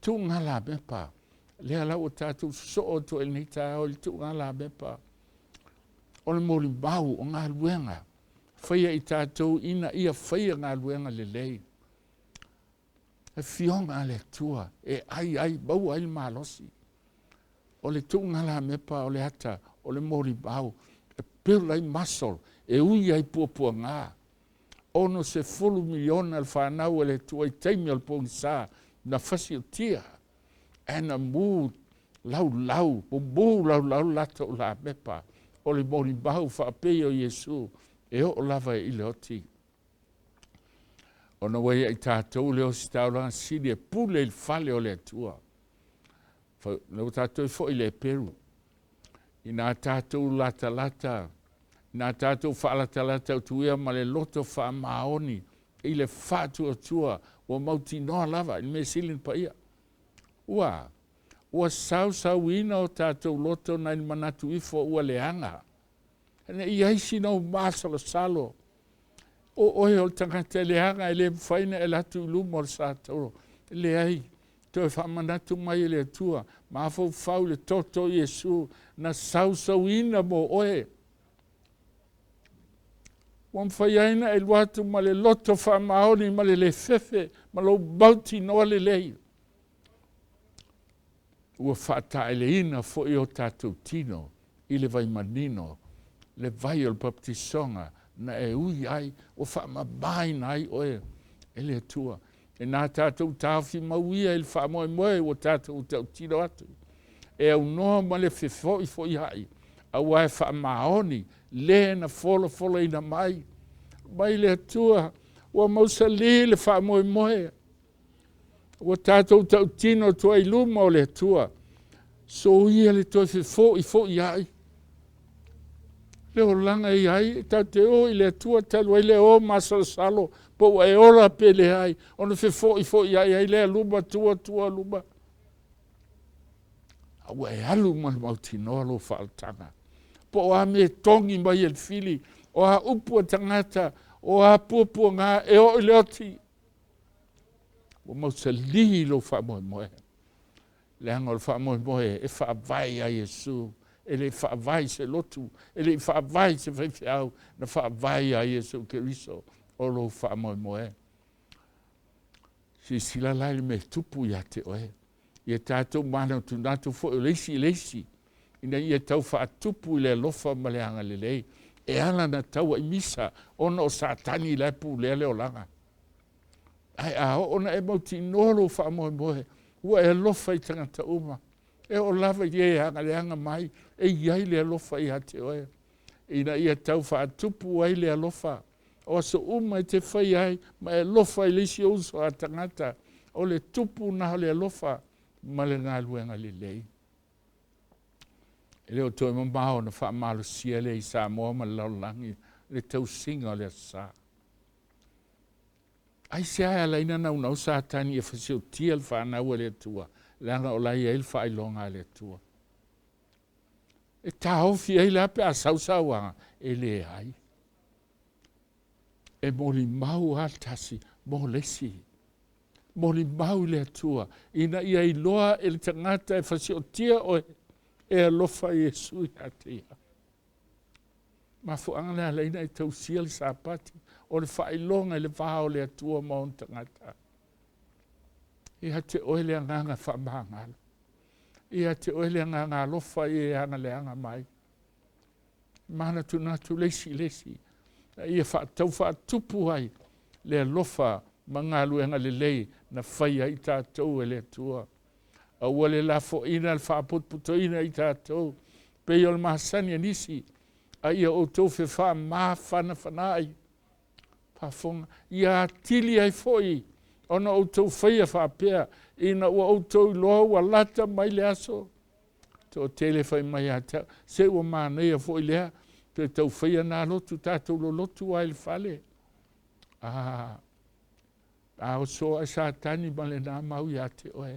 tunga la mepa. Lea la o tātou so o to el nita o le tunga la mepa. O le mori mau o ngā luenga. Whaia I tātou ina ia whaia ngā luenga le lei. E fionga le tua. E ai, bau ai le malosi. O le tunga la mepa o le hata. O le mori mau. E pila I masol. E ui ai puapua ngā. Ono se fulu miliona al whanau e le tua I teimi al pōngi sā. Na whasi o tia. Ana mū lau, bubu lau lato o la mepa, o le moni bau whaapei o Yesu, e o lava i le oti. Ona wai ai tātou leo si tauranga siri e pule il fale o le atua. Leo tātou i fo i le peru. I nā tātou lata, nā tātou faaolataga o tuia ma le loto faamaoni i le faatuatua ua mauti noa lava i me silin paia. Ua sausauina o tātou loto na i manatu ifo ua leanga. Ene i aisi nau masalosalo. O oe o tangata leanga e le mwhaina e latu i lumo o sātoro. Le ai, toi whamanatu mai le tua, ma fau le toto Yesu na sausauina mo oe. Wan whaiaina e luatu ma le loto whamaoni ma le fefe, ma lo bauti noa le lei. Ua whata e le ina fo i o tātou tino, i le vai manino, le vai o le baptisonga, na e ui ai, o whaamabaina ai oe, e le tua. E nā tātou tāwhi mauia e le whaamoe o tātou tau tino atu. E au noa ma le fefo i ai, au ai whaamaoni, le na folo ina mai. Mai le tua, ua mausa le whaamoe. Ua tātou tau tino tua i luma o le tua. So ia le toi fefo i ai. Leo langa i ai, tau te o i le tua talu ai le o masalo, po e ora pe le ai, ona fefo i ai le luma tua luma. Awa e alu man mautinoa lo faaolataga. Po a me tongi mai el fili, o a upu tangata, o a pupu ngā e o le oti. O mausa lihi lo whaamoe. Le anga o whaamoe e whaavai a Yesu. E le whaavai se lotu, e le whaavai se whaiwhiau, na whaavai a Yesu Keriso, o lo whaamoe. Si sila lai me tupu ia te oe. Ia tātou mana tu nātou fo o leisi. Ina ia tau whaatupu i le lofa ma le anga le lei. E ala na tau i misa, ona o satani le pu le o langa. Ai ona e mauti nolo whaamoe. Ua e lofa i tangata uma. E o lava i e anga le anga mai, e iai le alofa i hate oe. Ina ia tau whaatupu ai le alofa. O aso uma i te whai ai, ma e lofa i lisi uso a tangata. O le tupu na le alofa, ma le ngā luenga le lei. E leo toi mamao na whaamalo sia le i sa moa ma laulangi, le tau singa le sa. Ai se ai ala ina nau sa tani e whasio tia le whanau le tua. Langa o lai eil whai longa le tua. E tā hofi ei lape a sausauanga e le ai. E moli mau altasi, mo lesi. Moli mau le tua. Ina ia i loa e le tangata e whasio tia o e alofa Yesu i atea. Ma fuanga le aleina e tausia le sapati. O le whai longa e le whao le tua mo tangata. Ia te oele anganga whamahangala. Ia te oele anganga alofa i anga le anga mai. Mana tu natu lesi. Ia tau whaatupu ai le alofa mangalu anga le lei na whaia i tātou e le tua. A ua le lafo ina le whaaputputo ina i tātou. Pei o le mahasani anisi. A ia o tau whi wha mawhana whanai. Pafonga. Ia tili ai foi. Ona o tau whaia whaapea, ina ua o tau loa ua lata mai le aso. Tō tele whai mai a tau, se ua mānei a fwoi lea, te tau whaia nā lotu, tātou lo lotu ai le whale. O so a sa tani ma le nā mau i a te oe,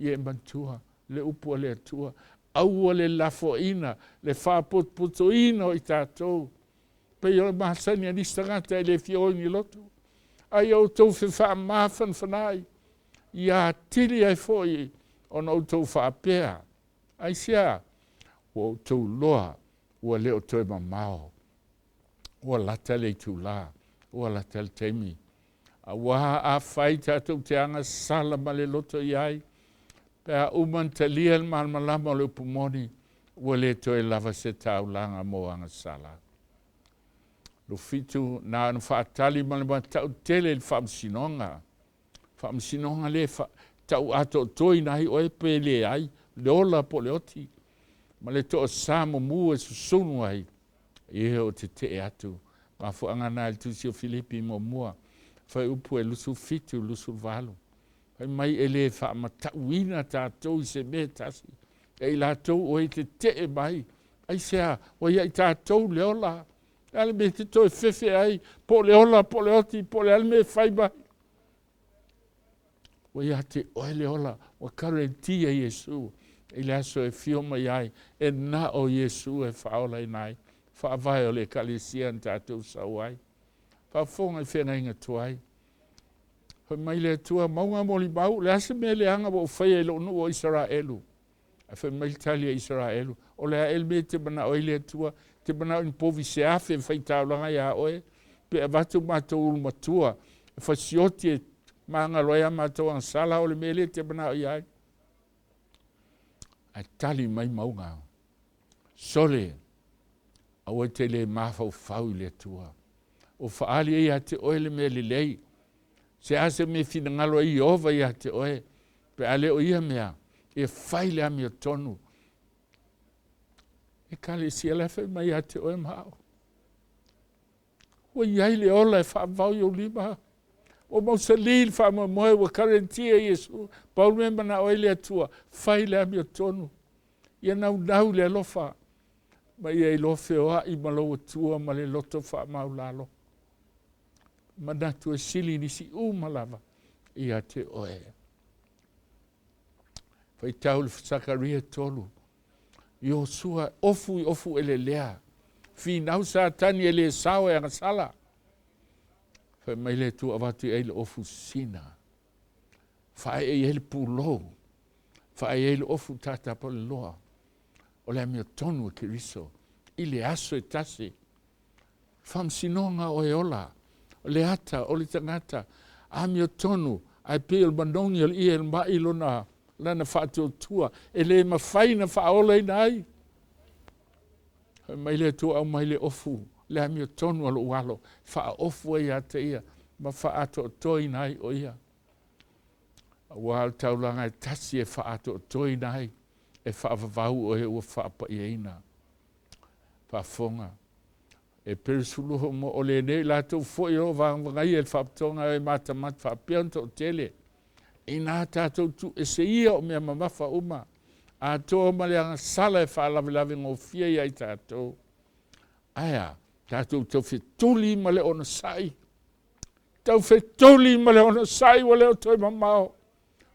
i e mantua, le upua le atua, aua le lafo ina, le whaputputo ina i tātou. Pei o mahasani anistangata e le fioi ni lotu. Ai au tau whi mawhan whanai. Ia tili ai foi on au tau whaapea. Ai sia, o tau loa, ua leo toi mamao. Ua lata le tu la, ua lata le teimi. A waha a whai tātou te anga sala ma le loto iai. Pea uman talia le malmalama o le upumoni, ua le toi lava se tau langa mo anga sala. Lo fitu na whaatali ma le tau tele le whaamsinonga. Whaamsinonga le tau ato toi nahi oe pe le ai, le ola po le oti. Ma le toa samo mua susunu ai. E o te atu. Ma fu angana il tusi o Filipi mo mua. Fai upu e lusu fitu, lusu valu. Fai mai ele fa ma tauina tātou I se me tasi. E la tau o e te mai. Ai sea, o ia I tātou le ola. Ale me te toi fefe ai. Po le ola, po le oti, po le alme fai mai. O ia te oe le ola. O karentia Yesu. I le aso e fio mai ai. E na o Yesu e faaola nai. Faavai o le kalesia n tātou sauai. Fafonga I whenga inga tuai. Hoi mai le tua maunga moli mau. Le ase me le anga o whai e lo nu o Israelu. A whai mai tali a Israelu. O le a elme te mana o le tua. Te mana o povi se afe whai taulanga ia oe. Pe a vatu mātou ulu matua. E whai sioti e maanga loia mātou ang sala o le mele te mana o iai. A tali mai maunga. Sole. Awa te le mafau fau le tua. O faali e a te oe le me le lei. Se ase me fina ngalo I ova I a te oe. Pe ale o ia mea. E fai le ami o tonu. E kale si alefe mai a te oe mao. O iai le ola e wha vau yo lima. O mausa lil wha moe wa karentia Yesu. Paul memba na oe le atua. Fai le ami o tonu. Ia nau le alofa. Ma ia I lofe o I malo tua ma le loto wha maulalo. Ma natu e sili nisi malava I a te oe. Whai taul Sakaria tolu. Yo sua ofu ele lea. Fi nau sa tani ele sao e angasala. Whai mai le tu avatu ele ofu sina. Whai e ele pulo. Whai ele ofu tata pole loa. O le amia tonu e kiriso. I le aso e tasi. Fam sinonga o e ola. O le ata, o le tangata. Amia tonu. Ai pe il bandongi al I el mai lona. Lana whātua tua. E le mawhaina whaola I nai. Mai le tua au mai le ofu. Le amia tonu alo walo. Wha ofu e a te ia. Ma whaato toi nai o ia. Wal taulanga e tasi e whaato toi nai. E whaavavau o e ua whaapa I eina. Whaafonga. E perisuluho mo o le nei lātou fwoi o vangai e whaaptonga e matamat whaapianto o tele. I nā tātou tu e se ia o mea mamafa uma. A tō maleanga sala e whaalavilavi ngō fia I ai tātou. Aia, tātou tau whetuli ma le ono sai. Tau whetuli ma le ono sai wa leo toi mamao.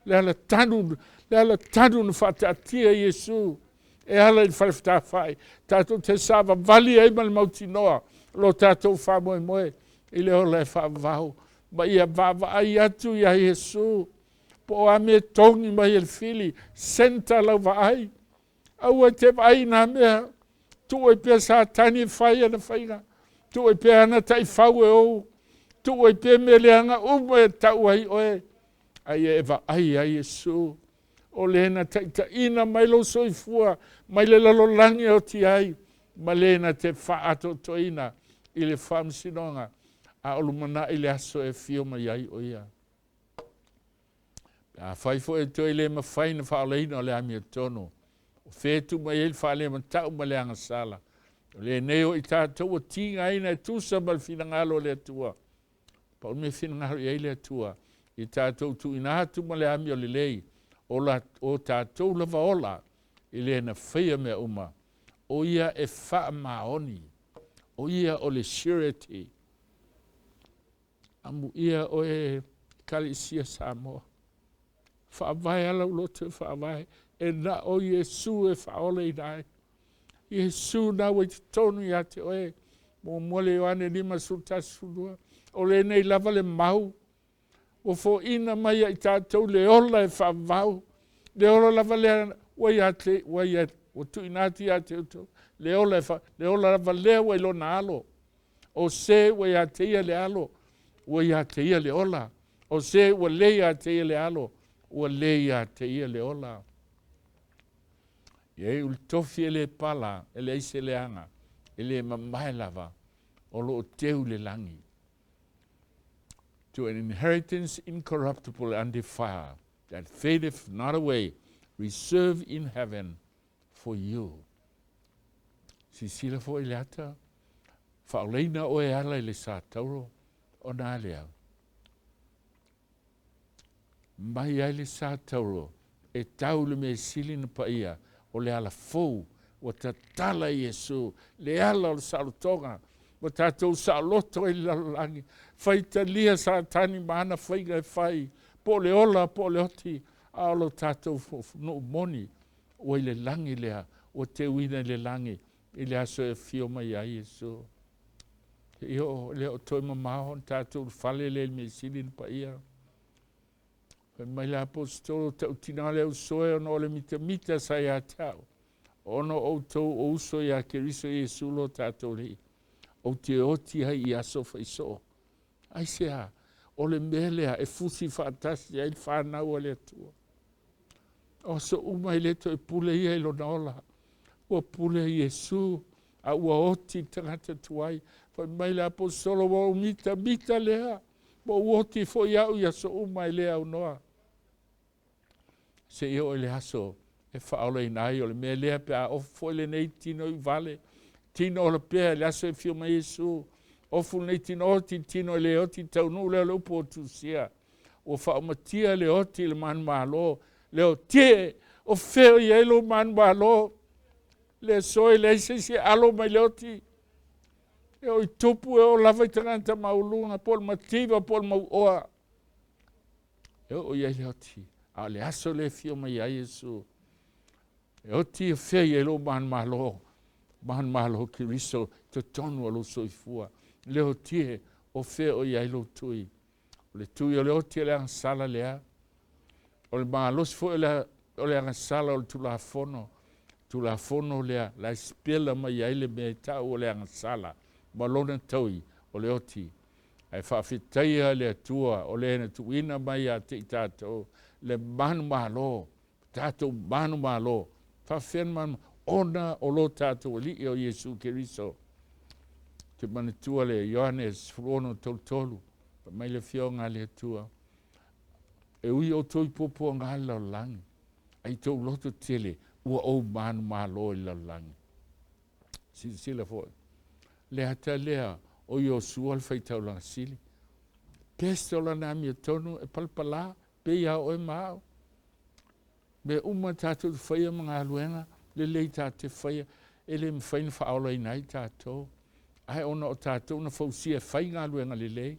Le ala tanu na whatatia Yesu. E ala I whalewhitawhai. Tātou te sāwa vali e ma le mauti noa. Lo tātou whamoe moe. I leo le whaavau. Ma ia vava ai atu I a Yesu. Po a me tongi mai el fili, senta lau vai. Au te vai na mea, tu e pia sa tani fai ana whainga. Tu e pia ana tai whau e ou. Tu e pia me leanga umo e tau ai oe. Ai e va ai ai Yesu. O lena ta ina mai lo soifua, mai le lalo langi o ti ai. Ma lena te whaato toina, I le whamsinonga. A olumana I le aso e fio mai ai o ia. A fai fo e toi le mawhaina whaaleina o le amia tono. O whetu mai ele whaale mantau ma le angasala. O le neo I tātou o tinga ina e tusa ma le whinangalo le atua. Pa o me whinangalo I le atua. I tātou tu ina atu ma le amia o le lei. O tātou lava ola. I le na whaia mea uma. O ia e wha maoni. O ia o le surety. Amu ia o e kalisia Samoa. Whaavai ala ulote whaavai. E na o Yesu e whaole I nai. Yesu na wai te tonu I ate oe. Mo mole o ane lima sultasulua. O le nei lava le mau. O fo ina mai I tātou le ola e whaavau. Le ola lava le wai ate, o tu inati ate uto. Le ola lava lea wai lo na alo. O se wai ate ia le alo. Wai ate ia le ola. O se wai le ate ia le alo. Ua leia te ia le ola. Iei ul tofi ele pala, ele eise leanga, ele mamae lava, o lo teu le langi. To an inheritance incorruptible and undefiled, that fadeth not away, reserved in heaven for you. Sisila fo ile ata, faaolaina o e ala ile sa tauro, o na lea. Mai ai le sa tauro, e tau le me sili na paia, o le ala fou, o tatala Yesu, le ala o le salutonga, o tatou saloto i lalangi, fai talia sa tani maana fai gai fai, po le ola, po le oti, alo tatou no moni, o le langi lea, o te uina le langi, i le aso e fio mai a Yesu. Io le o toi mamao, tatou fale le me sili na paia, mai la apostolo te utina le usoe ono le mita sa ia tau. Ono o tau o uso ia Keriso Yesu lo tatou li. O te oti hai i aso faiso. Ai sea, o le melea e fusi fatasi ai whanau le tua. O so umai le to e pule ia ilo naola. O pule Yesu, a ua oti tangata tuai. Mai la apostolo o mita lea. Mo oti fo iau ia so umai lea unoa. Se io le aso e faaolaina ai o le mea lea pe a ofo le nei tino i vale. Tino o le pea le aso e fio mai Yesu. Ofu nei tino oti tino le oti taunu le upo o tusia. O faamatia le oti le man malo. Le o tie o feo i elo man malo. Le soe le se alo mai le oti. E o i tupu e o lava i tanganta maulunga pol mativa pol mau oa. E o i le oti. A le aso le fio mai a Yesu. E o ti fei e lo man malo Keriso te tonu a lo soifua. Le o tie o fe o ia lo tui. O le tui o le o tie le ansala lea. O le malo sifo o le ansala o le tulafono. Tulafono lea la spela mai ai le mea tau o le ansala. Malona taui o le o ti. Ai whawhitaia le atua o le ena tuina mai a te tātou. Le manu malo, tātou manu malo, whawhen manu, ona o lo tātou li o Yesu Keriso. Te manitua le Ioannes Furono Tolutolu, mai le fionga le atua. E ui o toi popo ngā laulangi, ai tau loto tele, ua o manu malo i laulangi. Sila foi. Le hata lea o Iosua le whaitau langa sili. Peste o la nami tonu e palpala, pe ia o e mao. Me uma tātou te whaia mga aluenga, le lei tātou whaia, e le mwhaina whaola i nai tātou. Ai ona o tātou na whausia whai ngā aluenga le lei.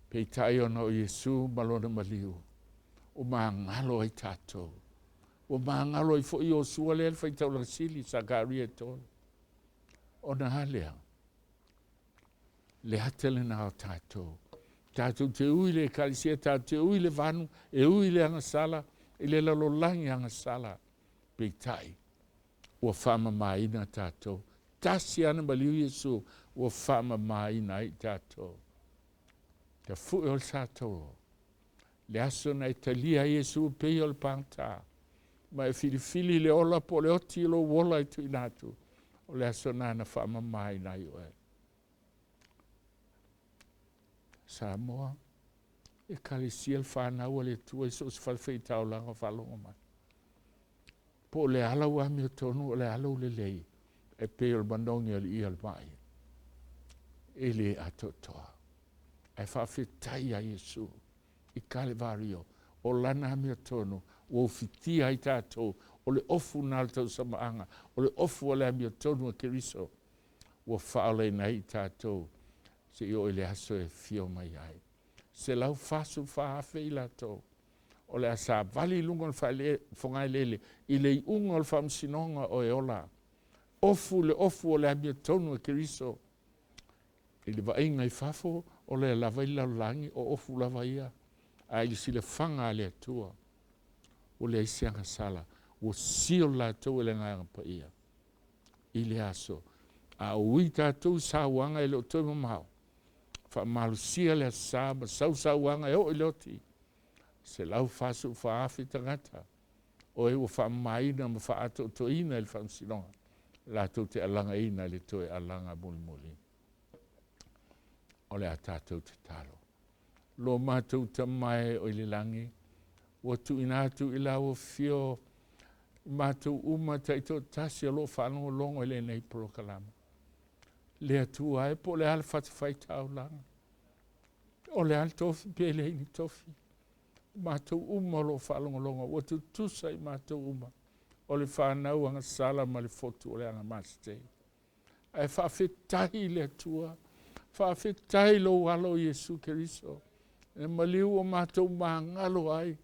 Pei tai ona o Yesu malona maliu. O maa ngalo ai tātou. O maa ngalo i fo i o sua lea le whaitau lang sili, sa kāria tōna. Ona halea. Le hatele na o tātou. Tātou te ui le kalisia, tātou te ui le vanu, e ui le angasala, e le lalolangi angasala. Pei tai, ua faamamaina tātou. Tasi ana maliu Yesu, ua faamamaina i tātou. Te fui o le tātou. Le aso na italia Yesu pei o le pangta. Ma e filifili le ola po le oti lo wola i tu inatu. O le aso na faamamaina i oe. Samoa, e kalisia le whanau le tua i so se whalwhai tau langa whalonga mai. Po le ala ua mi o tonu, o le ala ule lei, e pe o le mandongi o le ia le mai. E le atotoa. E whawhitai a Yesu, i kale vario, o lana mi o tonu, o fitia i tātou, o le ofu nal tau samaanga, o le ofu o le mi o tonu a Keriso, o whaole na i tātou, se io ele aso e fio mai ai. Se lau fasu whaafe i lato. O le asa vali lunga le whangai lele. I le unga le whamsinonga o e ola. Ofu o le amia tonu e Keriso. I le vainga i fafo o le lava i laulangi o ofu lava ia. A ili si le whanga le atua. O le aisianga sala. O sio la tau e le nganga pa ia. I le aso. A ui tātou sa wanga e le o toi mamau. Fa malusia le sa ma sa wanga e o iloti se lau fasu fa afi tangata o e fa maina ma fa ato to ina il fa sinonga la to te alanga ina le to alanga muli o le atato te talo lo matou tamai o le langi ua tuuina atu i lau fio mātou uma taito tasi alo whanongolongo i le nei polokalama. Le atua e po le ala whatawhai taulanga. O le ala tofi pe le ini tofi. Mātou uma lo whanongolongo, ua tutusa i mātou uma. O le whanau anga sala ma le fotu o le anga mastei. Ai whawhetahi le atua, whawhetahi lo walo Jesu Keriso. E maliu o mātou māngalo ai,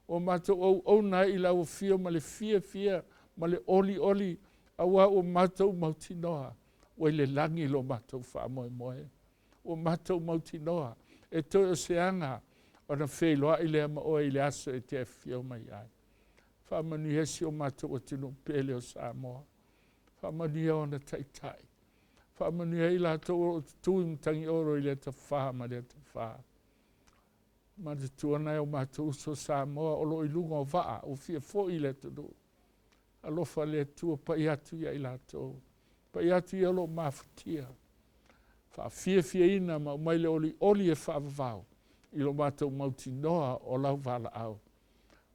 o mātou au nei i lau fia ma le fia, ma le oli, awa o mātou mautinoa, o le langi lo mātou whamoe. O mātou mautinoa, e toi o seanga, o na wheloa i le ama o i le aso e te fia mai ai. Whamanuhesi o mātou o tino pele o Samoa. Whamanuhe o na taitai. Whamanuhe i la tō tuimtangi oro i le ta wha ma le ta wha. Ma te tuana o mātou so Samoa o lo i lunga o waa o fia fo i le tado. Alofa le tua pai atu ia i la tō. Pai atu ia lo mafutia. Wha fia ina ma mai le oli e wha vavau. I lo mātou mauti noa o lau wala au.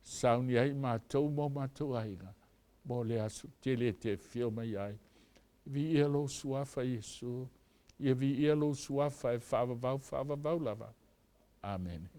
Sauni ai mātou mo mātou ainga. Mo le asu tele te fio mai ai. Vi ia lo suafa Jesu. Ia vi ia lo suafa e wha vavau lava. Amen.